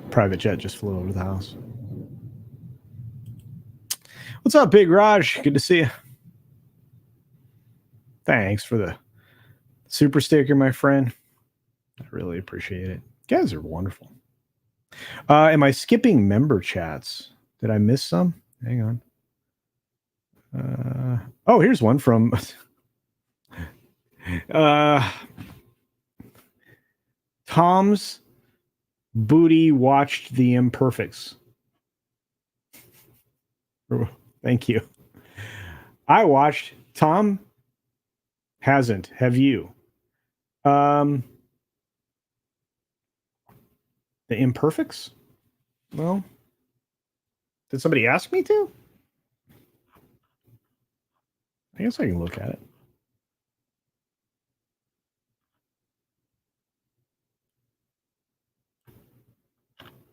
Private jet just flew over the house. What's up, Big Raj? Good to see you. Thanks for the super sticker, my friend. I really appreciate it. You guys are wonderful. Am I skipping member chats? Did I miss some? Hang on. Here's one from Tom's Booty watched The Imperfects. Thank you. I watched. Tom hasn't. Have you? The Imperfects? Well, did somebody ask me to? I guess I can look at it.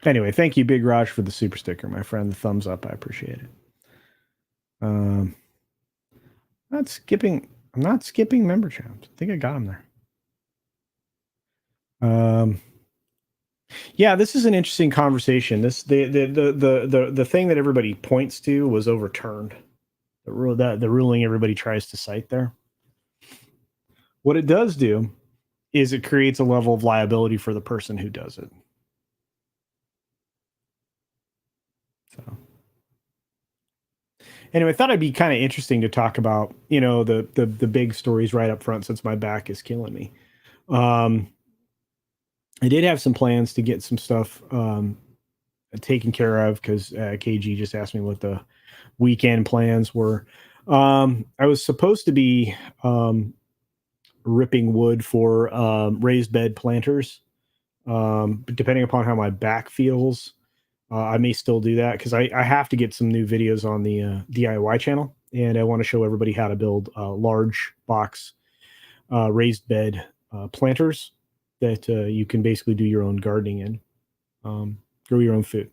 Anyway, thank you, Big Raj, for the super sticker, my friend. The thumbs up. I appreciate it. I'm not skipping member chats. I think I got them there. Yeah, this is an interesting conversation. The thing that everybody points to was overturned. The ruling everybody tries to cite there. What it does do is it creates a level of liability for the person who does it. So anyway, I thought it'd be kind of interesting to talk about, the big stories right up front since my back is killing me. I did have some plans to get some stuff taken care of because KG just asked me what the weekend plans were. I was supposed to be ripping wood for raised bed planters, but depending upon how my back feels, I may still do that because I have to get some new videos on the DIY channel, and I want to show everybody how to build large box raised bed planters that you can basically do your own gardening in, grow your own food.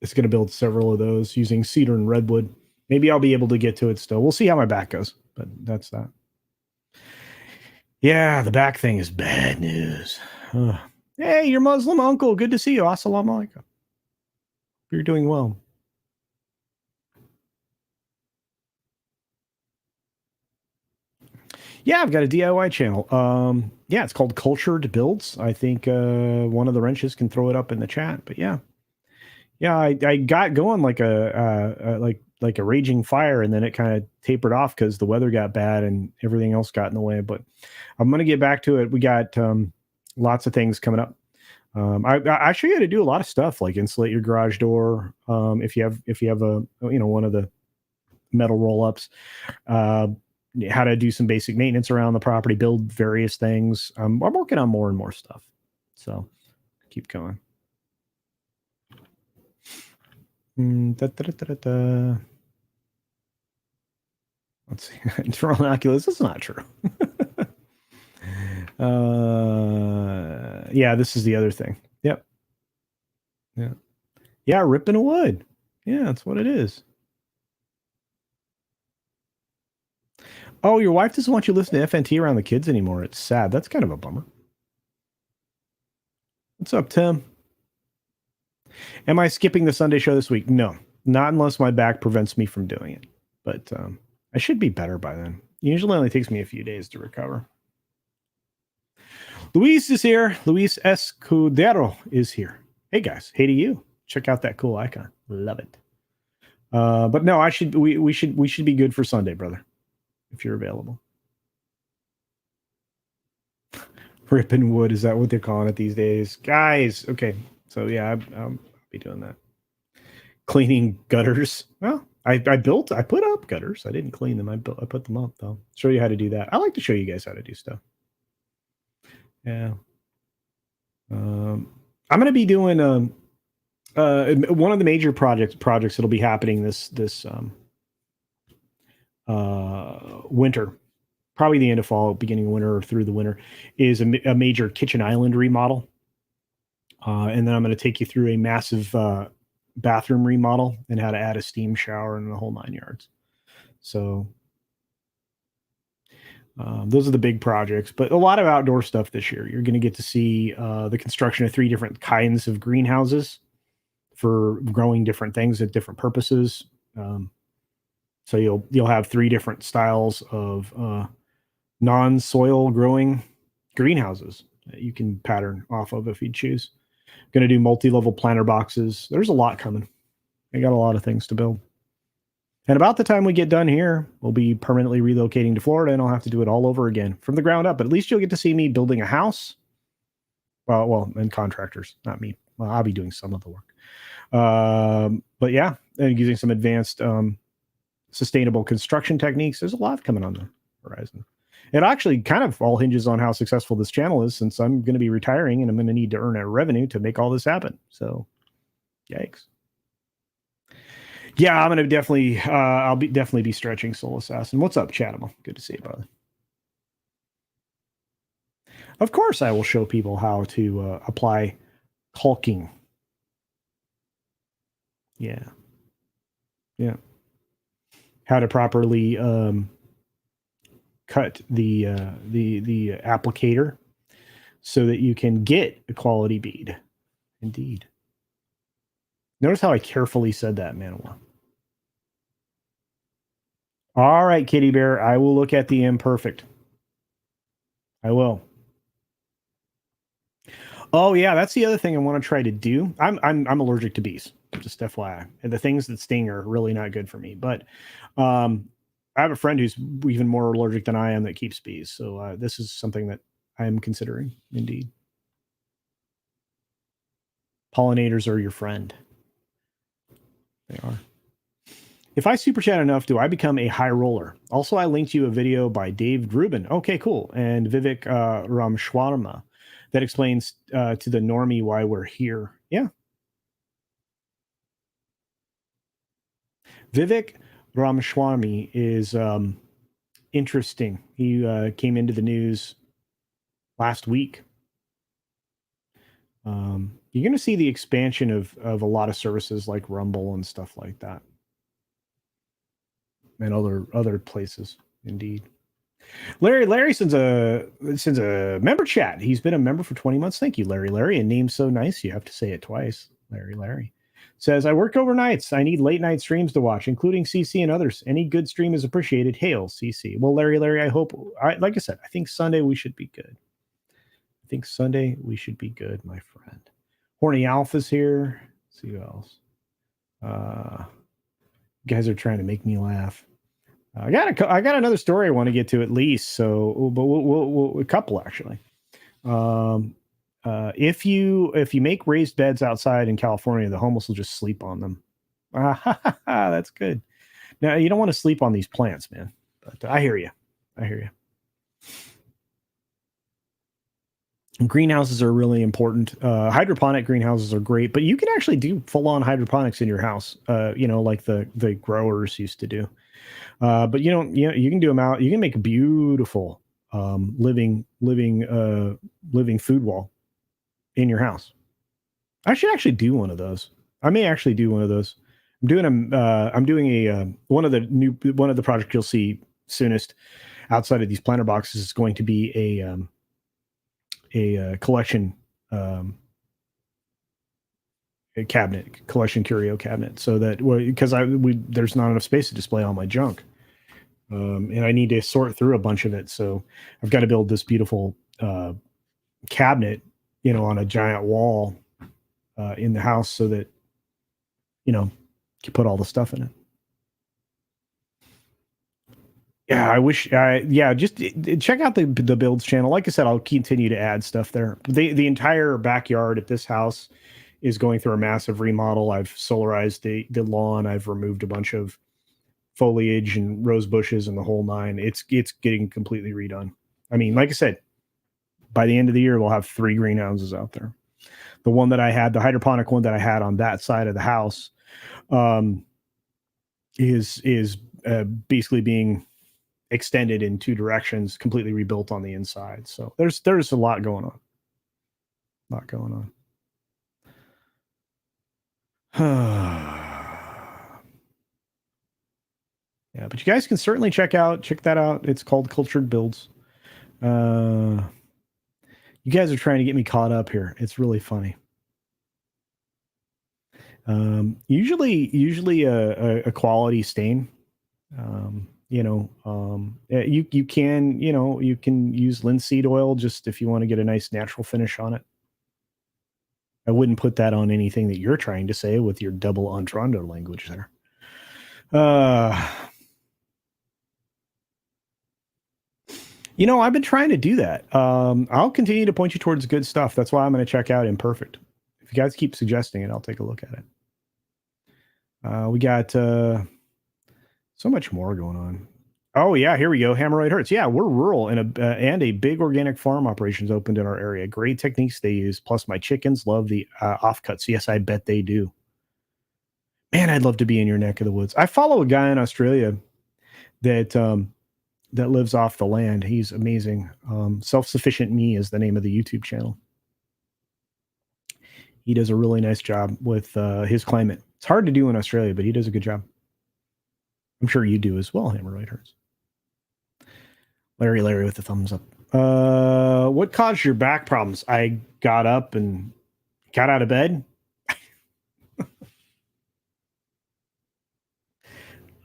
It's going to build several of those using cedar and redwood. Maybe I'll be able to get to it still. We'll see how my back goes, but that's that. Yeah, the back thing is bad news. Hey, your Muslim uncle. Good to see you. Assalamu alaikum. You're doing well. Yeah, I've got a DIY channel. Yeah, it's called Cultured Builds. I think one of the wrenches can throw it up in the chat. But yeah, I got going like like a raging fire, and then it kind of tapered off because the weather got bad and everything else got in the way. But I'm gonna get back to it. We got lots of things coming up. I show you how to do a lot of stuff like insulate your garage door. If you have a one of the metal roll ups. How to do some basic maintenance around the property, build various things. I'm working on more and more stuff, so keep going. Let's see. Internal Oculus. That's not true. Yeah, this is the other thing. Yep. Yeah, ripping a wood. Yeah, that's what it is. Oh, your wife doesn't want you to listen to FNT around the kids anymore. It's sad. That's kind of a bummer. What's up, Tim? Am I skipping the Sunday show this week? No, not unless my back prevents me from doing it. But I should be better by then. Usually only takes me a few days to recover. Luis is here. Luis Escudero is here. Hey guys, hey to you. Check out that cool icon. Love it. But no, we should be good for Sunday, brother, if you're available. Ripping wood, is that what they're calling it these days? Guys, okay. So yeah, I'll be doing that. Cleaning gutters. Well, I put up gutters. I didn't clean them. I put them up though. Show you how to do that. I like to show you guys how to do stuff. Yeah. I'm gonna be doing one of the major projects that'll be happening this winter, probably the end of fall, beginning of winter, or through the winter, is a major kitchen island remodel. And then I'm going to take you through a massive bathroom remodel and how to add a steam shower and the whole 9 yards. So those are the big projects, but a lot of outdoor stuff this year. You're going to get to see the construction of 3 different kinds of greenhouses for growing different things at different purposes. So you'll have 3 different styles of non-soil growing greenhouses that you can pattern off of if you choose. Going to do multi-level planter boxes. There's a lot coming. I got a lot of things to build. And about the time we get done here, we'll be permanently relocating to Florida, and I'll have to do it all over again from the ground up. But at least you'll get to see me building a house. Well, and contractors, not me. Well, I'll be doing some of the work. But yeah, and using some advanced sustainable construction techniques. There's a lot coming on the horizon. It actually kind of all hinges on how successful this channel is, since I'm going to be retiring and I'm going to need to earn a revenue to make all this happen. So, yikes. Yeah, I'm going to definitely, definitely be stretching Soul Assassin. What's up, Chatamo? Good to see you, brother. Of course, I will show people how to apply caulking. Yeah. How to properly cut the applicator so that you can get a quality bead. Indeed. Notice how I carefully said that, Manawa. All right, Kitty Bear, I will look at the imperfect. I will. Oh yeah, that's the other thing I want to try to do. I'm allergic to bees, just FYI. And the things that sting are really not good for me. But I have a friend who's even more allergic than I am that keeps bees. So this is something that I am considering. Indeed, pollinators are your friend. They are. If I super chat enough, do I become a high roller? Also, I linked you a video by Dave Rubin. Okay, cool. And Vivek Ramshwarma that explains to the normie why we're here. Yeah. Vivek Ramaswamy is interesting. He came into the news last week. You're going to see the expansion of a lot of services like Rumble and stuff like that, and other places. Indeed. Larry sends a member chat. He's been a member for 20 months. Thank you, Larry. A name so nice you have to say it twice. Larry says, I work overnights. I need late night streams to watch, including CC and others. Any good stream is appreciated. Hail, CC. Well, Larry, I hope, like I said, I think Sunday we should be good. My friend. Horny Alpha's here. Let's see who else. You guys are trying to make me laugh. I got another story I want to get to at least. So, but we'll a couple actually. If you make raised beds outside in California, the homeless will just sleep on them. That's good. Now you don't want to sleep on these plants, man. But I hear you. Greenhouses are really important. Hydroponic greenhouses are great, but you can actually do full-on hydroponics in your house. Like the growers used to do. But you can do them out. You can make a beautiful living food wall in your house. I should actually do one of those. I'm doing one of the projects you'll see soonest outside of these planter boxes is going to be a collection a collection curio cabinet, so that because there's not enough space to display all my junk. And I need to sort through a bunch of it. So I've got to build this beautiful cabinet, on a giant wall in the house so that, you can put all the stuff in it. Yeah, just check out the builds channel. Like I said, I'll continue to add stuff there. The entire backyard at this house is going through a massive remodel. I've solarized the lawn. I've removed a bunch of foliage and rose bushes and the whole nine. It's getting completely redone. I mean, like I said, by the end of the year, we'll have 3 greenhouses out there. The one that I had, the hydroponic one that I had on that side of the house, is basically being extended in 2 directions, completely rebuilt on the inside. So there's a lot going on. Yeah, but you guys can certainly check that out. It's called Cultured Builds. You guys are trying to get me caught up here. It's really funny. Usually a quality stain. You can use linseed oil just if you want to get a nice natural finish on it. I wouldn't put that on anything that you're trying to say with your double entendre language there. I've been trying to do that. I'll continue to point you towards good stuff. That's why I'm going to check out Imperfect. If you guys keep suggesting it, I'll take a look at it. We got so much more going on. Oh yeah, here we go. Hemorrhoid hurts. Yeah, we're rural and a big organic farm operations opened in our area. Great techniques they use. Plus, my chickens love the offcuts. Yes, I bet they do. Man, I'd love to be in your neck of the woods. I follow a guy in Australia that lives off the land. He's amazing. Self-Sufficient Me is the name of the YouTube channel. He does a really nice job with his climate. It's hard to do in Australia, but he does a good job. I'm sure you do as well, Hemorrhoid Hurts. Larry with the thumbs up. What caused your back problems? I got up and got out of bed.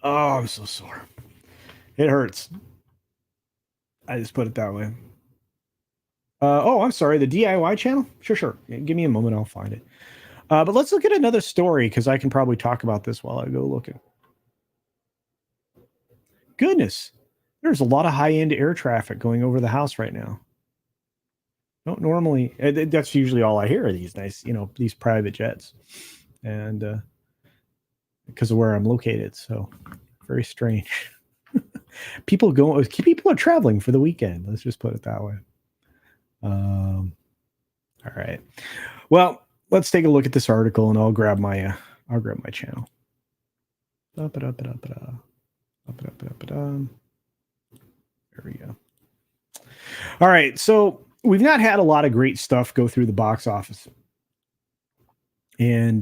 Oh, I'm so sore. It hurts. I just put it that way. Oh, I'm sorry. The DIY channel? Sure, sure. Yeah, give me a moment. I'll find it. But let's look at another story because I can probably talk about this while I go looking. Goodness, there's a lot of high end air traffic going over the house right now. Don't normally, that's usually all I hear are these nice, these private jets. And because of where I'm located. So very strange. People are traveling for the weekend. Let's just put it that way. All right. Well, let's take a look at this article, and I'll grab my channel. Up it, up it, up it, up it, up it, up it, There we go. All right. So we've not had a lot of great stuff go through the box office, and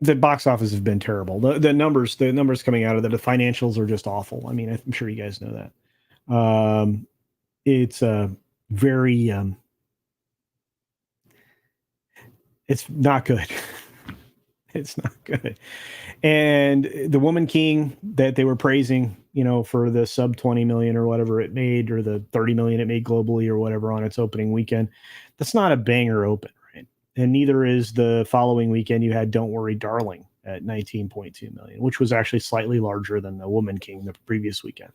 the box office has been terrible. The numbers coming out of the financials are just awful. I mean, I'm sure you guys know that. It's very it's not good. It's not good. And the Woman King that they were praising, for the sub 20 million or whatever it made, or the 30 million it made globally or whatever on its opening weekend, that's not a banger open, right? And neither is the following weekend you had Don't Worry Darling at 19.2 million, which was actually slightly larger than the Woman King the previous weekend.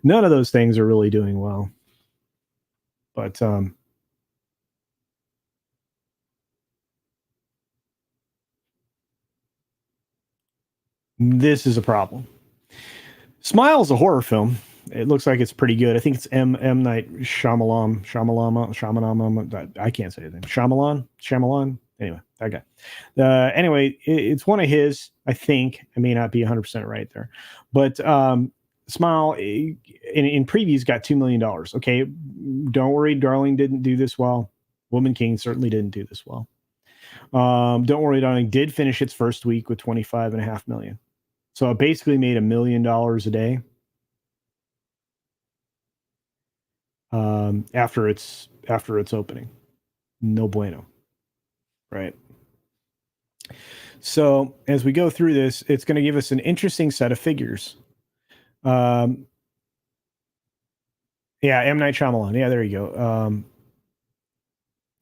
None of those things are really doing well. But this is a problem. Smile's a horror film. It looks like it's pretty good. I think it's M Night Shyamalan. I can't say his name. Shyamalan. Anyway, that guy. Anyway, it's one of his. I think I may not be 100% right there, but Smile in previews got $2 million. Okay, Don't Worry, Darling didn't do this well. Woman King certainly didn't do this well. Don't Worry, Darling did finish its first week with 25.5 million. So it basically made $1 million a day after its opening. No bueno, right? So as we go through this, it's going to give us an interesting set of figures. Yeah, M Night Shyamalan. Yeah, there you go.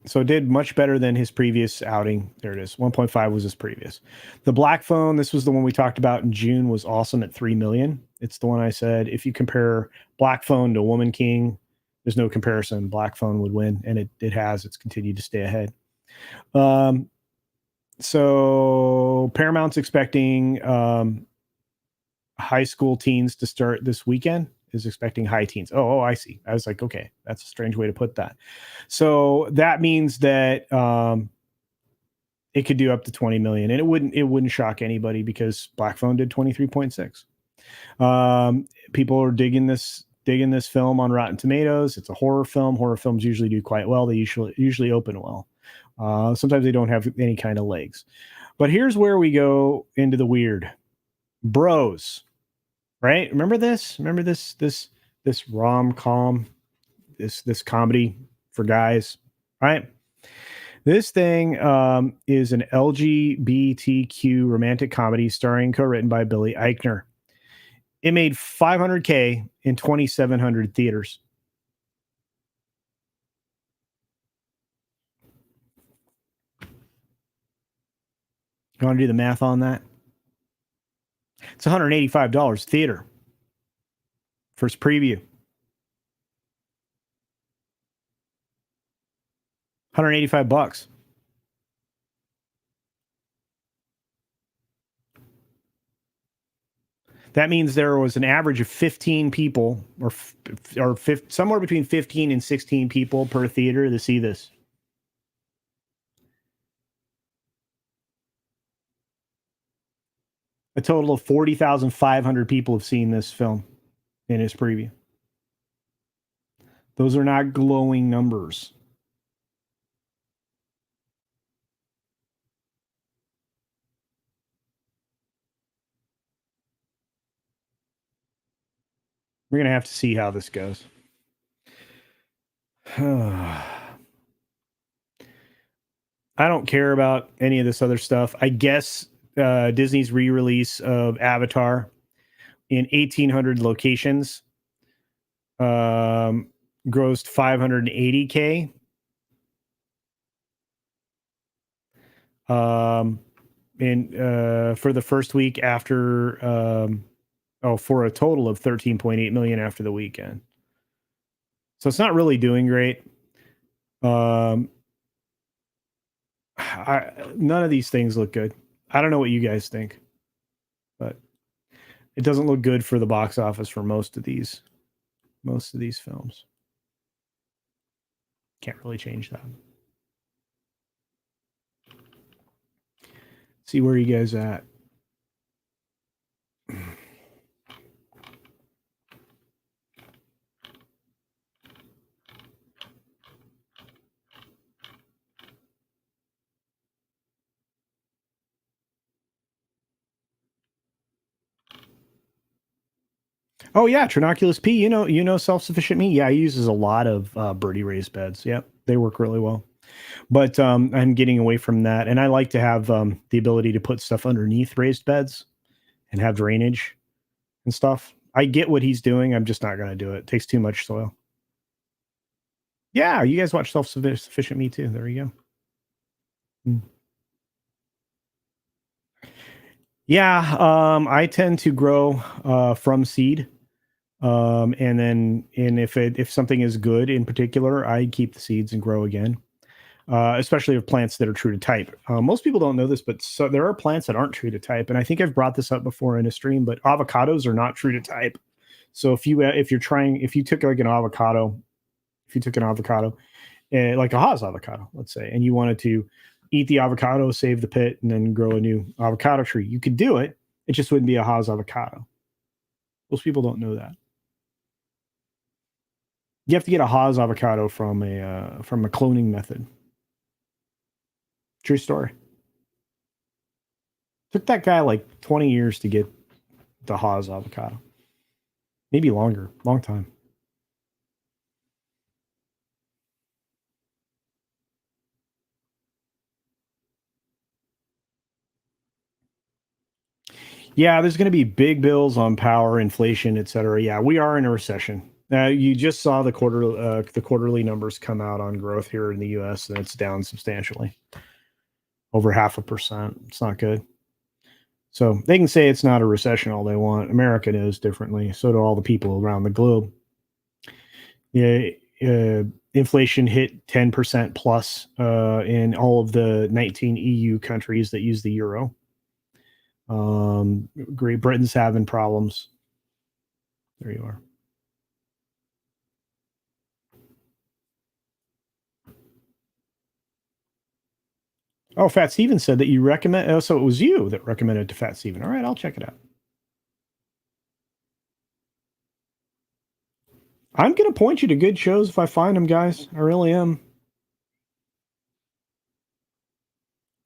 So it did much better than his previous outing. There it is. 1.5 was his previous. The Black Phone, this was the one we talked about in June, was awesome at 3 million. It's the one I said, if you compare Black Phone to Woman King, there's no comparison. Black Phone would win, and it has. It's continued to stay ahead. So Paramount's expecting high school teens to start this weekend. Is expecting high teens. Oh, I see. I was like, okay, that's a strange way to put that. So that means that it could do up to 20 million, and it wouldn't shock anybody because Black Phone did 23.6. People are digging this film on Rotten Tomatoes. It's a horror film. Horror films usually do quite well. They usually open well. Sometimes they don't have any kind of legs. But here's where we go into the weird. Bros, right? Remember this? Remember this rom-com, this comedy for guys, right? This thing is an LGBTQ romantic comedy starring co-written by Billy Eichner. It made $500K in 2,700 theaters. You want to do the math on that? It's $185 theater. First preview. 185 bucks. That means there was an average of 15 people or somewhere between 15 and 16 people per theater to see this. A total of 40,500 people have seen this film in its preview. Those are not glowing numbers. We're gonna have to see how this goes. I don't care about any of this other stuff. I guess Disney's re-release of Avatar in 1,800 locations grossed 580K. For the first week after for a total of 13.8 million after the weekend. So it's not really doing great. None of these things look good. I don't know what you guys think, but it doesn't look good for the box office for most of these films. Can't really change that. See where you guys at. Oh yeah, Trinoculus P. You know, self-sufficient meat. Yeah, he uses a lot of birdie raised beds. Yep, they work really well. But I'm getting away from that, and I like to have the ability to put stuff underneath raised beds and have drainage and stuff. I get what he's doing. I'm just not going to do it. It takes too much soil. Yeah, you guys watch self-sufficient meat too. There you go. Yeah, I tend to grow from seed. And if something is good in particular, I keep the seeds and grow again. Especially of plants that are true to type. Most people don't know this, but there are plants that aren't true to type, and I think I've brought this up before in a stream. But avocados are not true to type. So if you took like an avocado, like a Haas avocado, let's say, and you wanted to eat the avocado, save the pit, and then grow a new avocado tree, you could do it. It just wouldn't be a Haas avocado. Most people don't know that. You have to get a Haas avocado from a cloning method. True story. Took that guy like 20 years to get the Haas avocado. Maybe longer. Long time. Yeah, there's going to be big bills on power, inflation, et cetera. Yeah, we are in a recession. You just saw the quarterly numbers come out on growth here in the U.S. and it's down substantially, over 0.5%. It's not good. So they can say it's not a recession all they want. America knows differently. So do all the people around the globe. Yeah, inflation hit 10% plus in all of the 19 EU countries that use the euro. Great Britain's having problems. There you are. Oh, Fat Steven said that you recommend. Oh, so it was you that recommended to Fat Steven. All right, I'll check it out. I'm going to point you to good shows if I find them, guys. I really am.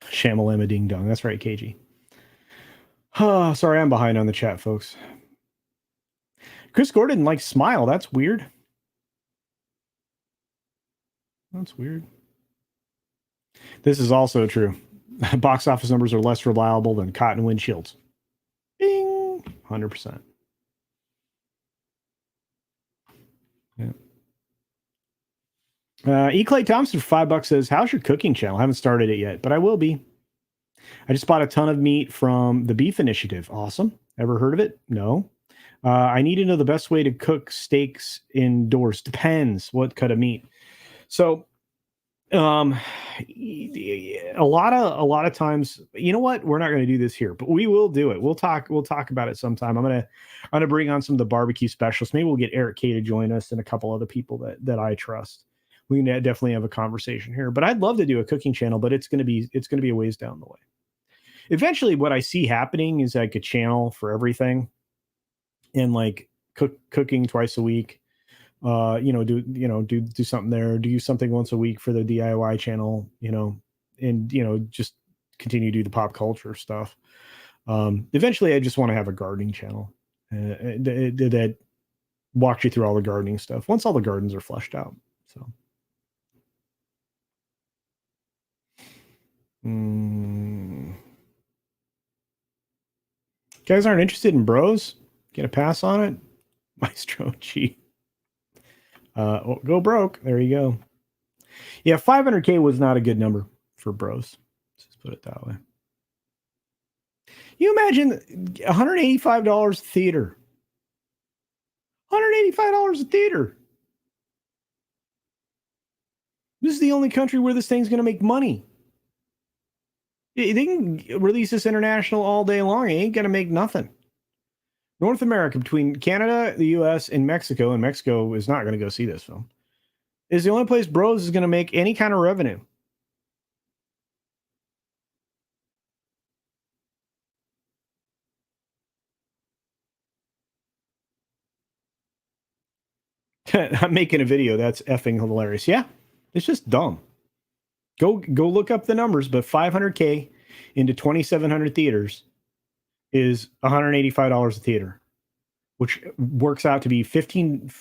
Shamalama ding dong. That's right, KG. Oh, sorry, I'm behind on the chat, folks. Chris Gordon likes Smile. That's weird. That's weird. This is also true. Box office numbers are less reliable than cotton windshields. Bing! 100%. Yeah. E. Clay Thompson for $5 says, "How's your cooking channel? I haven't started it yet, but I will be. I just bought a ton of meat from the Beef Initiative. Awesome. Ever heard of it? No. I need to know the best way to cook steaks indoors. Depends what cut of meat. So, a lot of times, you know what? We're not going to do this here, but we will do it. We'll talk about it sometime. I'm gonna bring on some of the barbecue specialists. Maybe we'll get Eric K to join us and a couple other people that I trust. We can definitely have a conversation here. But I'd love to do a cooking channel, but it's gonna be a ways down the way. Eventually, what I see happening is like a channel for everything, and like cooking twice a week. Do something there, do something once a week for the DIY channel, and just continue to do the pop culture stuff. Eventually I just want to have a gardening channel that walked you through all the gardening stuff once all the gardens are fleshed out. So, guys aren't interested in bros. Get a pass on it, Maestro G. Go broke. There you go. Yeah, 500K was not a good number for bros. Let's just put it that way. You imagine $185 theater. $185 a theater. This is the only country where this thing's going to make money. They can release this international all day long. It ain't going to make nothing. North America, between Canada, the US, and Mexico is not going to go see this film, is the only place Bros is going to make any kind of revenue. I'm making a video that's effing hilarious. Yeah, it's just dumb. Go look up the numbers, but 500K into 2,700 theaters is $185 a theater, which works out to be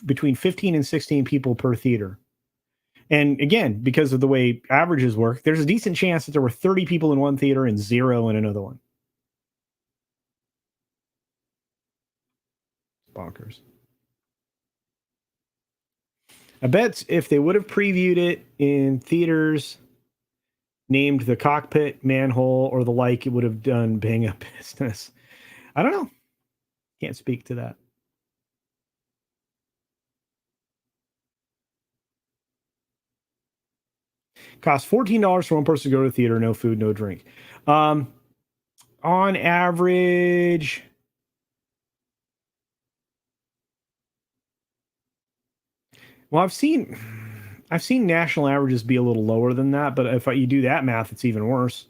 between 15 and 16 people per theater. And again, because of the way averages work, there's a decent chance that there were 30 people in one theater and 0 in another one. Bonkers. I bet if they would have previewed it in theaters named the cockpit, manhole, or the like, it would have done bang up business. I don't know. Can't speak to that. Costs $14 for one person to go to the theater, no food, no drink. On average, well, I've seen national averages be a little lower than that, but if you do that math, it's even worse.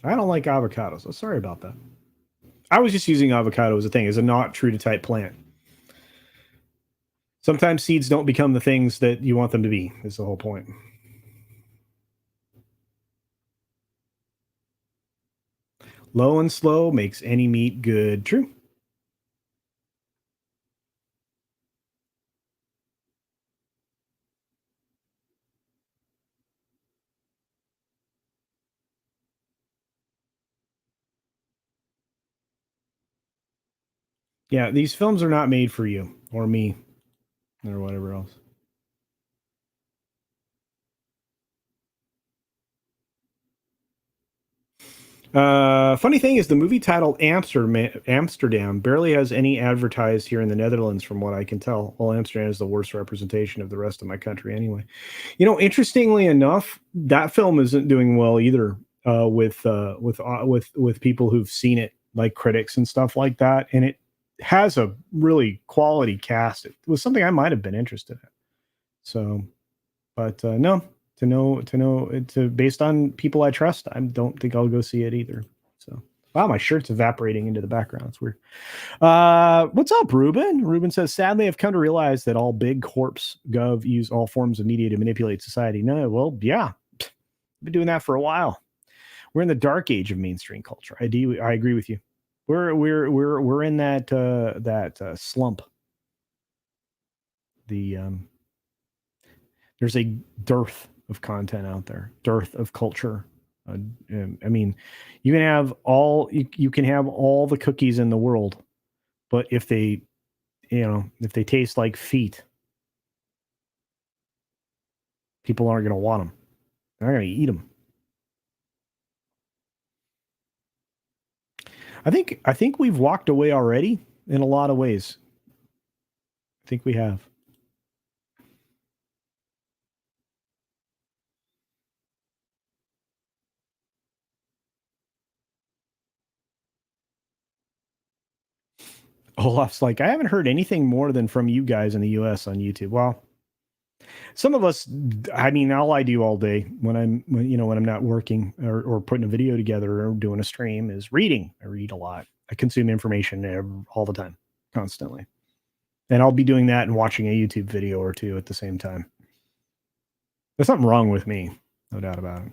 I don't like avocados. I'm sorry about that. I was just using avocado as a thing, as a not true to type plant. Sometimes seeds don't become the things that you want them to be, is the whole point. Low and slow makes any meat good. True. Yeah, these films are not made for you or me or whatever else. Funny thing is, the movie titled Amsterdam barely has any advertised here in the Netherlands, from what I can tell. Well, Amsterdam is the worst representation of the rest of my country, anyway. Interestingly enough, that film isn't doing well either with people who've seen it, like critics and stuff like that. And it has a really quality cast. It was something I might have been interested in. So, but no, based on people I trust, I don't think I'll go see it either. So, wow, my shirt's evaporating into the background. It's weird. What's up, Ruben? Ruben says, sadly, I've come to realize that all big corps gov use all forms of media to manipulate society. No, well, yeah, I've been doing that for a while. We're in the dark age of mainstream culture. I agree with you. We're in that slump. There's a dearth of content out there, dearth of culture. I mean, you can have all the cookies in the world, but if they taste like feet, people aren't going to want them. They're going to eat them. I think we've walked away already in a lot of ways. I think we have. Olaf's like, I haven't heard anything more than from you guys in the US on YouTube. Well, some of us, I mean, all I do all day when I'm not working or putting a video together or doing a stream is reading. I read a lot. I consume information all the time, constantly. And I'll be doing that and watching a YouTube video or two at the same time. There's something wrong with me, no doubt about it.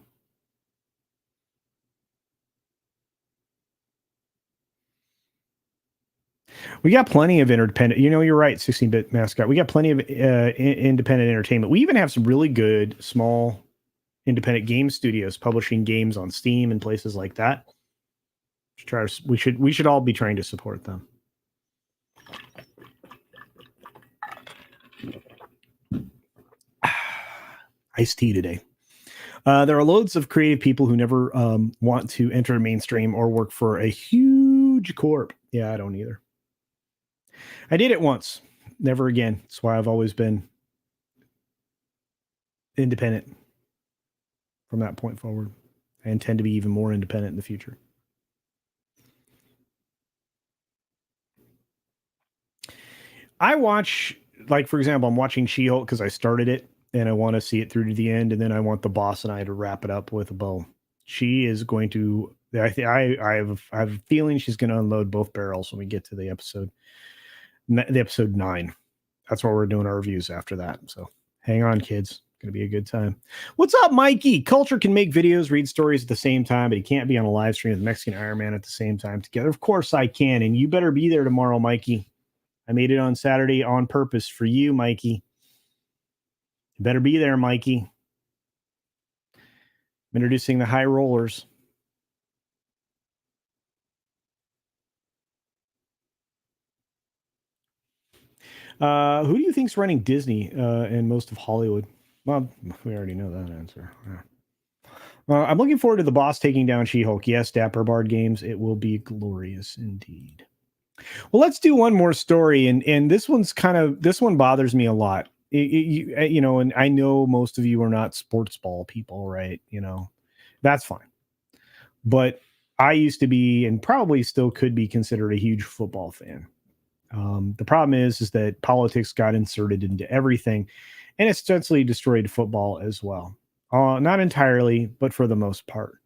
We got plenty of independent. You're right, 16-bit mascot. We got plenty of independent entertainment. We even have some really good small independent game studios publishing games on Steam and places like that. We should all be trying to support them. Iced tea today. There are loads of creative people who never want to enter mainstream or work for a huge corp. Yeah, I don't either. I did it once, never again. That's why I've always been independent from that point forward. I intend to be even more independent in the future. I watch, like, for example, I'm watching She-Hulk because I started it and I want to see it through to the end, and then I want the boss and I to wrap it up with a bow. She is going to. I have a feeling she's going to unload both barrels when we get to the episode 9. That's where we're doing our reviews after that. So hang on, kids. Going to be a good time. What's up, Mikey? Culture can make videos, read stories at the same time, but he can't be on a live stream with Mexican Iron Man at the same time together. Of course I can, and you better be there tomorrow, Mikey. I made it on Saturday on purpose for you, Mikey. You better be there, Mikey. I'm introducing the high rollers. Who do you think's running Disney and most of Hollywood? Well, we already know that answer. Yeah. I'm looking forward to the boss taking down She-Hulk. Yes, Dapper Bard Games. It will be glorious indeed. Well, let's do one more story, and this one bothers me a lot. And I know most of you are not sports ball people, right? That's fine. But I used to be, and probably still could be, considered a huge football fan. The problem is that politics got inserted into everything, and it's essentially destroyed football as well. Not entirely, but for the most part.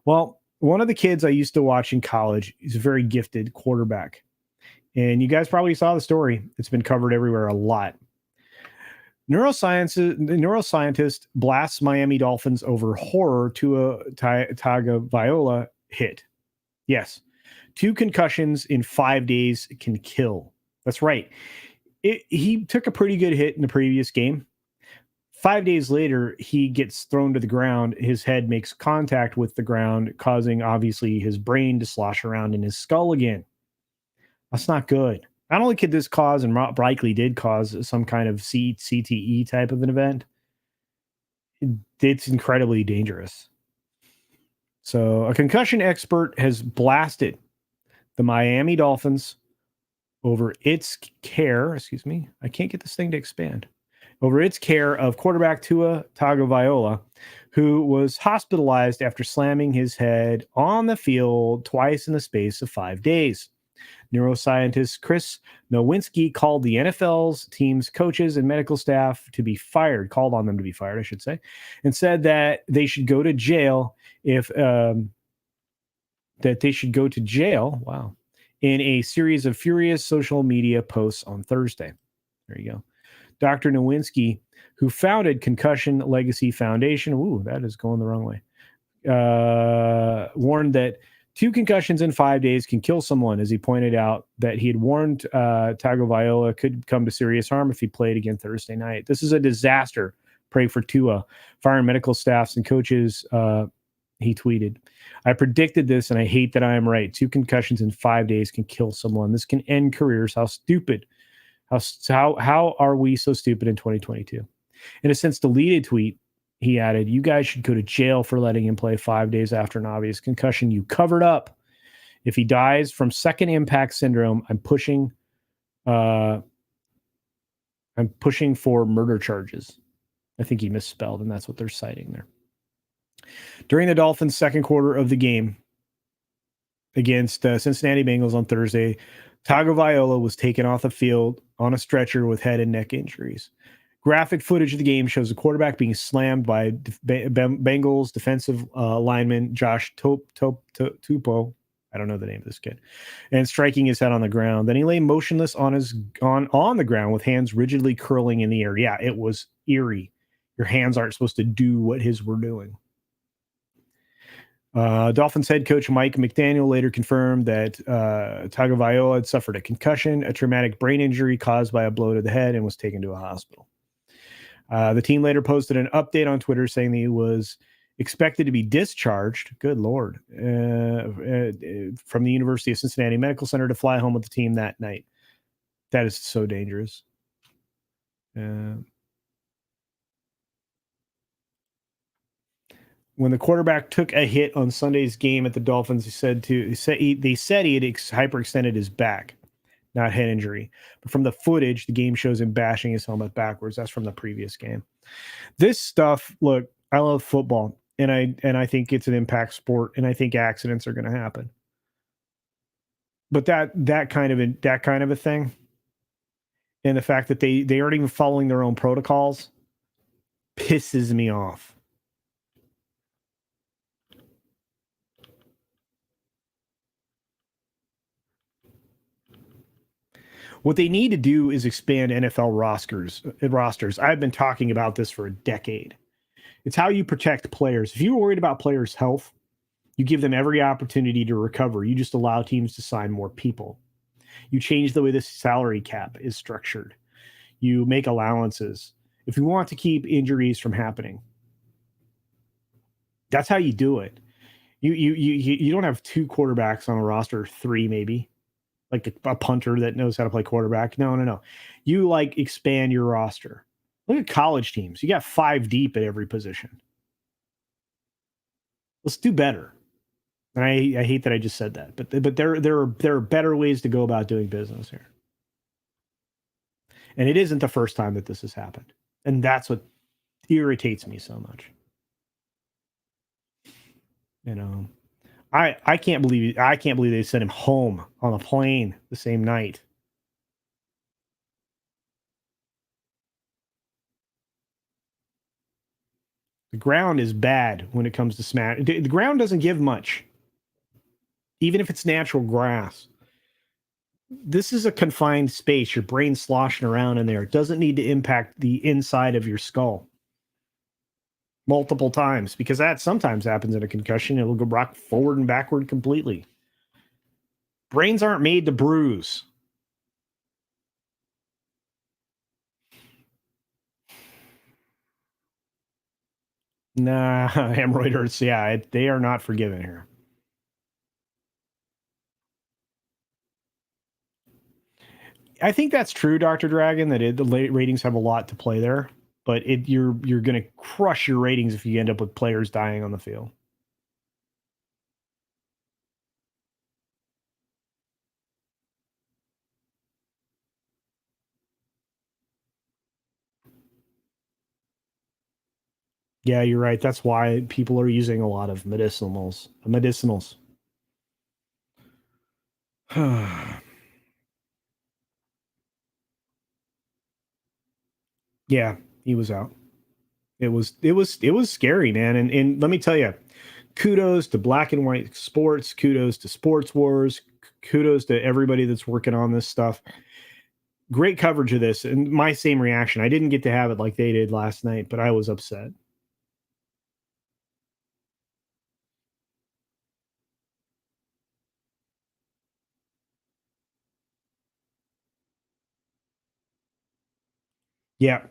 Well, one of the kids I used to watch in college is a very gifted quarterback. And you guys probably saw the story. It's been covered everywhere a lot. Neuroscientist blasts Miami Dolphins over horror to a Tagovailoa hit. Yes. 2 concussions in 5 days can kill. That's right. He took a pretty good hit in the previous game. 5 days later, he gets thrown to the ground. His head makes contact with the ground, causing, obviously, his brain to slosh around in his skull again. That's not good. Not only could this cause, and likely did cause, some kind of CTE type of an event, it's incredibly dangerous. So a concussion expert has blasted the Miami Dolphins over its care. Excuse me. I can't get this thing to expand. Over its care of quarterback Tua Tagovailoa, who was hospitalized after slamming his head on the field twice in the space of 5 days. Neuroscientist Chris Nowinski called the NFL's team's coaches and medical staff to be fired, called on them to be fired, I should say, and said that they should go to jail wow, in a series of furious social media posts on Thursday. There you go. Dr. Nowinski, who founded Concussion Legacy Foundation, that is going the wrong way, warned that 2 concussions in 5 days can kill someone, as he pointed out that he had warned Tagovailoa could come to serious harm if he played again Thursday night. This is a disaster. Pray for Tua. Firing medical staffs and coaches, he tweeted. I predicted this, and I hate that I am right. 2 concussions in 5 days can kill someone. This can end careers. How stupid. How are we so stupid in 2022? In a since deleted tweet, he added, you guys should go to jail for letting him play 5 days after an obvious concussion. You covered up. If he dies from second impact syndrome, I'm pushing for murder charges. I think he misspelled, and that's what they're citing there. During the Dolphins' second quarter of the game against Cincinnati Bengals on Thursday, Tagovailoa was taken off the field on a stretcher with head and neck injuries. Graphic footage of the game shows the quarterback being slammed by Bengals defensive lineman Josh Tupou. I don't know the name of this kid, and striking his head on the ground. Then he lay motionless on the ground with hands rigidly curling in the air. Yeah, it was eerie. Your hands aren't supposed to do what his were doing. Dolphins head coach Mike McDaniel later confirmed that Tagovailoa had suffered a concussion, a traumatic brain injury caused by a blow to the head, and was taken to a hospital. The team later posted an update on Twitter saying that he was expected to be discharged, good Lord, from the University of Cincinnati Medical Center to fly home with the team that night. That is so dangerous. When the quarterback took a hit on Sunday's game at the Dolphins, they said he had hyperextended his back, not head injury. But from the footage, the game shows him bashing his helmet backwards. That's from the previous game. This stuff, look, I love football, and I think it's an impact sport, and I think accidents are going to happen. But that kind of a thing, and the fact that they aren't even following their own protocols, pisses me off. What they need to do is expand NFL rosters. I've been talking about this for a decade. It's how you protect players. If you're worried about players' health, you give them every opportunity to recover. You just allow teams to sign more people. You change the way the salary cap is structured. You make allowances. If you want to keep injuries from happening, that's how you do it. You don't have 2 quarterbacks on a roster, 3 maybe. Like a punter that knows how to play quarterback. No. You like expand your roster. Look at college teams. You got 5 deep at every position. Let's do better. And I hate that I just said that, but there are better ways to go about doing business here. And it isn't the first time that this has happened. And that's what irritates me so much. You know, I can't believe they sent him home on a plane the same night. The ground is bad when it comes to smash. The ground doesn't give much, even if it's natural grass. This is a confined space. Your brain's sloshing around in there. It doesn't need to impact the inside of your skull multiple times, because that sometimes happens in a concussion. It'll go rock forward and backward completely. Brains aren't made to bruise. Nah, hemorrhoiders, yeah, they are not forgiven here. I think that's true, Dr. Dragon, that the ratings have a lot to play there, but you're going to crush your ratings if you end up with players dying on the field. Yeah, you're right. That's why people are using a lot of medicinals. Yeah, he was out. It was scary, man. And let me tell you, kudos to Black and White Sports, kudos to Sports Wars, kudos to everybody that's working on this stuff. Great coverage of this, and my same reaction. I didn't get to have it like they did last night, but I was upset. Yeah,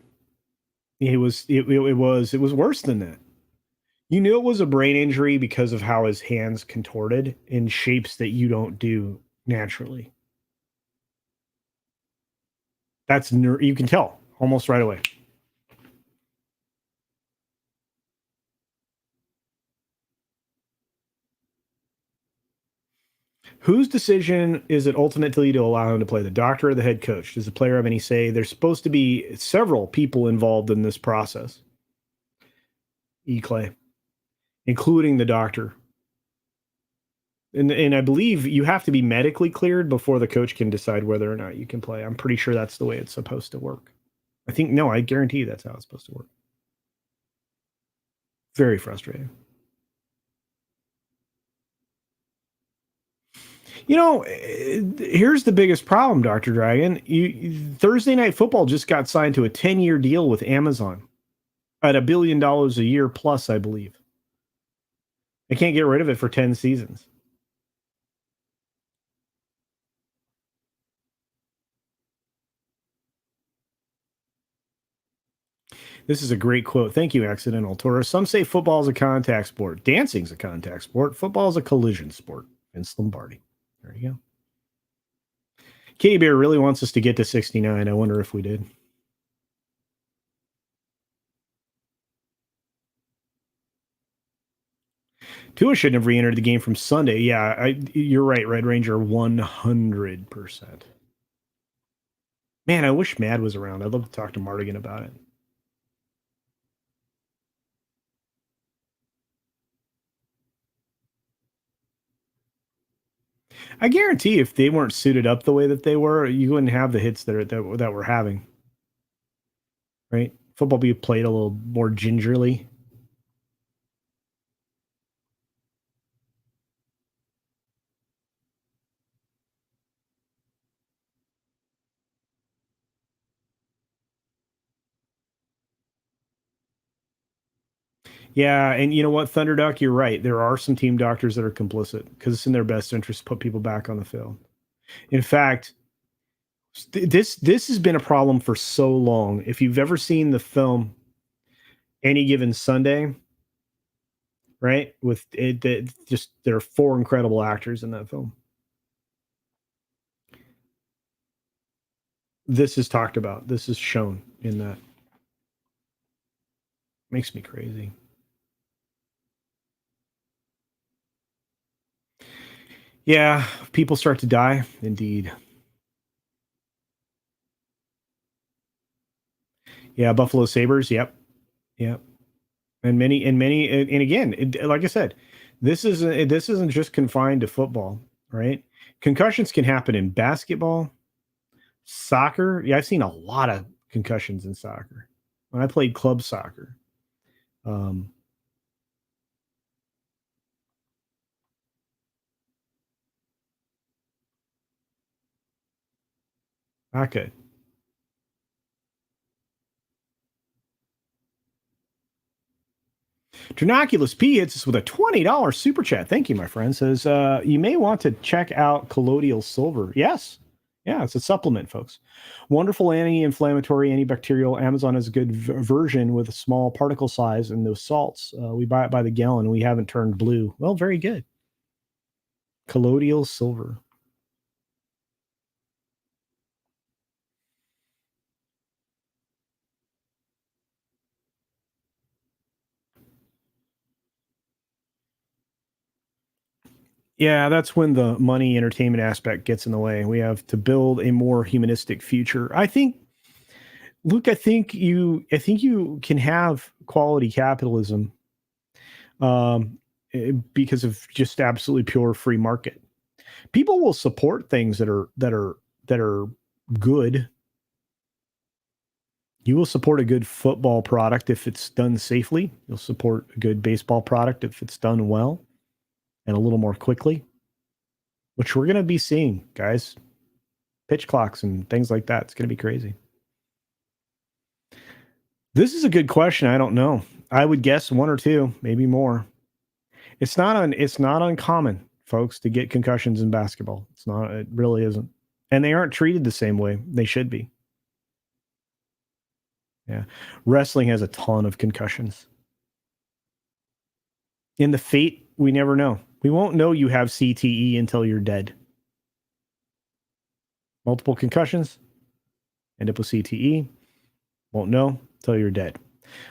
it was worse than that. You knew it was a brain injury because of how his hands contorted in shapes that you don't do naturally. You can tell almost right away. Whose decision is it ultimately to allow him to play, the doctor or the head coach? Does the player have any say? There's supposed to be several people involved in this process. Clay, including the doctor. And I believe you have to be medically cleared before the coach can decide whether or not you can play. I'm pretty sure that's the way it's supposed to work. I guarantee that's how it's supposed to work. Very frustrating. Here's the biggest problem, Dr. Dragon. Thursday Night Football just got signed to a 10-year deal with Amazon. at $1 billion a year plus, I believe. They can't get rid of it for 10 seasons. This is a great quote. Thank you, Accidental Tourist. Some say football is a contact sport. Dancing's a contact sport. Football is a collision sport. Vince Lombardi. There you go. Kitty Bear really wants us to get to 69. I wonder if we did. Tua shouldn't have re-entered the game from Sunday. Yeah, you're right, Red Ranger, 100%. Man, I wish Mad was around. I'd love to talk to Mardigan about it. I guarantee if they weren't suited up the way that they were, you wouldn't have the hits that we're having. Right? Football be played a little more gingerly. Yeah, and you know what, Thunderduck, you're right. There are some team doctors that are complicit because it's in their best interest to put people back on the field. In fact, this has been a problem for so long. If you've ever seen the film Any Given Sunday, right? With just there are four incredible actors in that film. This is talked about. This is shown in that. Makes me crazy. Yeah, people start to die. Indeed. Yeah, Buffalo Sabres. Yep, yep. And again, like I said, this isn't just confined to football, right? Concussions can happen in basketball, soccer. Yeah, I've seen a lot of concussions in soccer. When I played club soccer, um, not good. Dranoculus P hits us with a $20 super chat. Thank you, my friend. Says, you may want to check out colloidal silver. Yes. Yeah, it's a supplement, folks. Wonderful anti-inflammatory, antibacterial. Amazon has a good version with a small particle size and those salts. We buy it by the gallon. We haven't turned blue. Well, very good. Colloidal silver. Yeah, that's when the money entertainment aspect gets in the way. We have to build a more humanistic future. I think, Luke, I think you can have quality capitalism because of just absolutely pure free market. People will support things that are good. You will support a good football product if it's done safely. You'll support a good baseball product if it's done well and a little more quickly, which we're going to be seeing, guys. Pitch clocks and things like that. It's going to be crazy. This is a good question. I don't know. I would guess one or two, maybe more. It's not uncommon, folks, to get concussions in basketball. It's not. It really isn't, and they aren't treated the same way they should be. Yeah, wrestling has a ton of concussions. In the fate, we never know. We won't know you have CTE until you're dead. Multiple concussions, end up with CTE. Won't know until you're dead.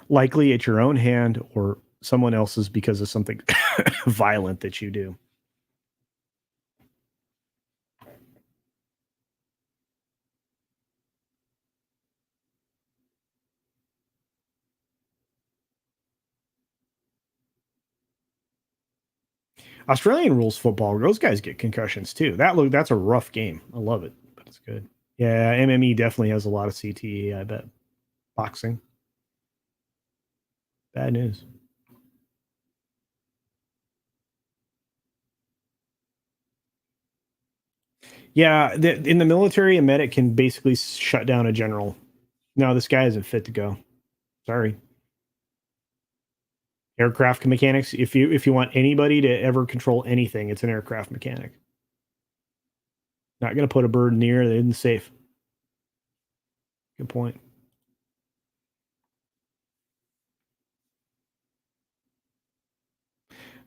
Likely at your own hand or someone else's because of something violent that you do. Australian rules football. Those guys get concussions too. That's a rough game. I love it, but it's good. Yeah, MME definitely has a lot of CTE. I bet. Boxing. Bad news. Yeah, in the military, a medic can basically shut down a general. No, this guy isn't fit to go. Sorry. Aircraft mechanics. If you want anybody to ever control anything, it's an aircraft mechanic. Not going to put a bird in the air that isn't safe. Good point.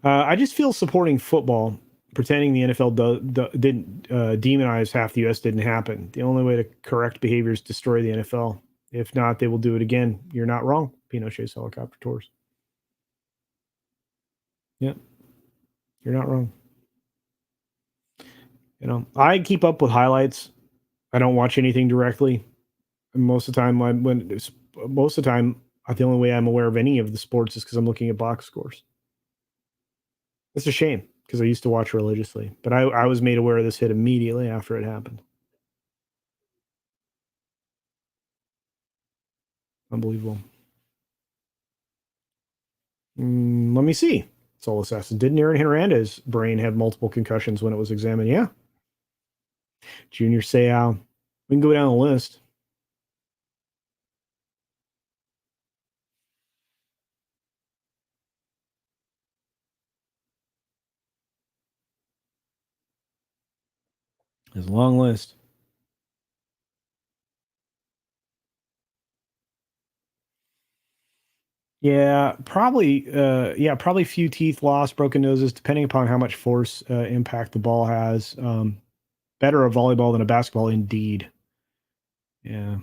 I just feel supporting football, pretending the NFL didn't demonize half the U.S. didn't happen. The only way to correct behavior is destroy the NFL. If not, they will do it again. You're not wrong. Pinochet's helicopter tours. Yeah, you're not wrong. I keep up with highlights. I don't watch anything directly. And most of the time, the only way I'm aware of any of the sports is because I'm looking at box scores. It's a shame because I used to watch religiously, but I was made aware of this hit immediately after it happened. Unbelievable. Let me see. Soul Assassin. Didn't Aaron Hernandez's brain have multiple concussions when it was examined? Yeah. Junior Seau. We can go down the list. There's a long list. Yeah, probably. Probably few teeth lost, broken noses, depending upon how much force impact the ball has. Better a volleyball than a basketball, indeed. Yeah,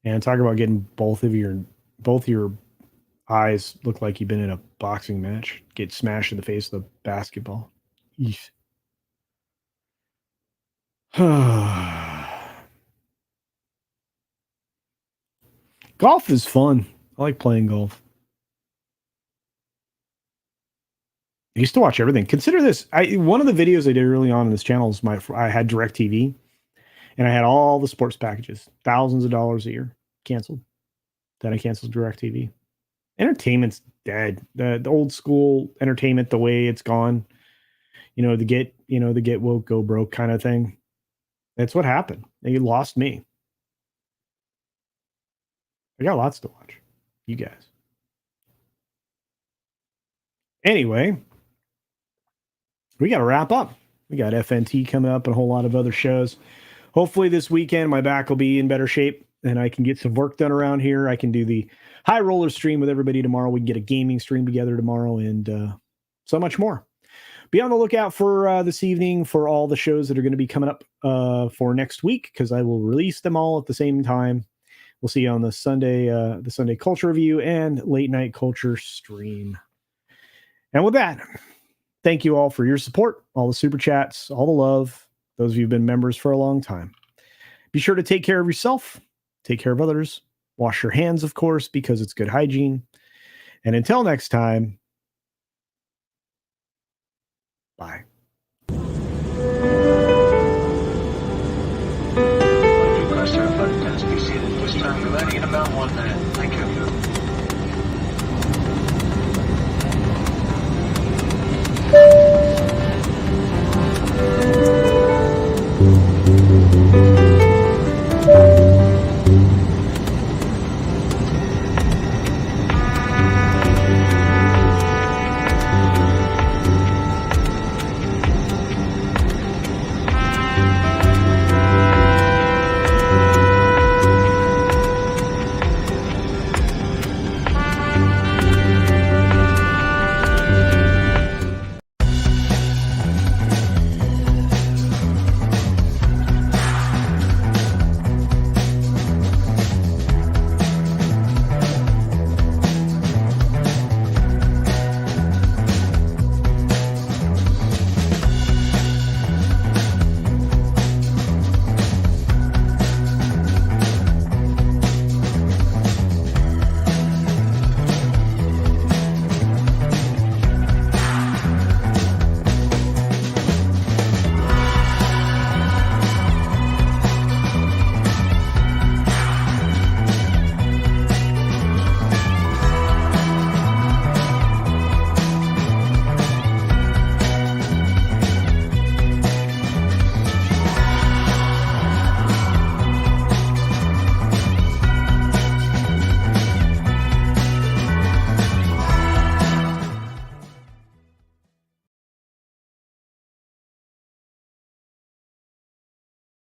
and talk about getting both your eyes look like you've been in a boxing match. Get smashed in the face with a basketball. Eesh. Golf is fun. I like playing golf. I used to watch everything. Consider this. One of the videos I did early on in this channel is I had DirecTV and I had all the sports packages, thousands of dollars a year, canceled. Then I canceled DirecTV. Entertainment's dead. The old school entertainment, the way it's gone, the get woke, go broke kind of thing. That's what happened. They lost me. I got lots to watch. You guys. Anyway, we got to wrap up. We got FNT coming up and a whole lot of other shows. Hopefully this weekend my back will be in better shape and I can get some work done around here. I can do the high roller stream with everybody tomorrow. We can get a gaming stream together tomorrow and so much more. Be on the lookout for this evening for all the shows that are going to be coming up for next week because I will release them all at the same time. We'll see you on the Sunday Culture Review and Late Night Culture stream. And with that, thank you all for your support, all the super chats, all the love, those of you who've been members for a long time. Be sure to take care of yourself, take care of others, wash your hands, of course, because it's good hygiene. And until next time, bye.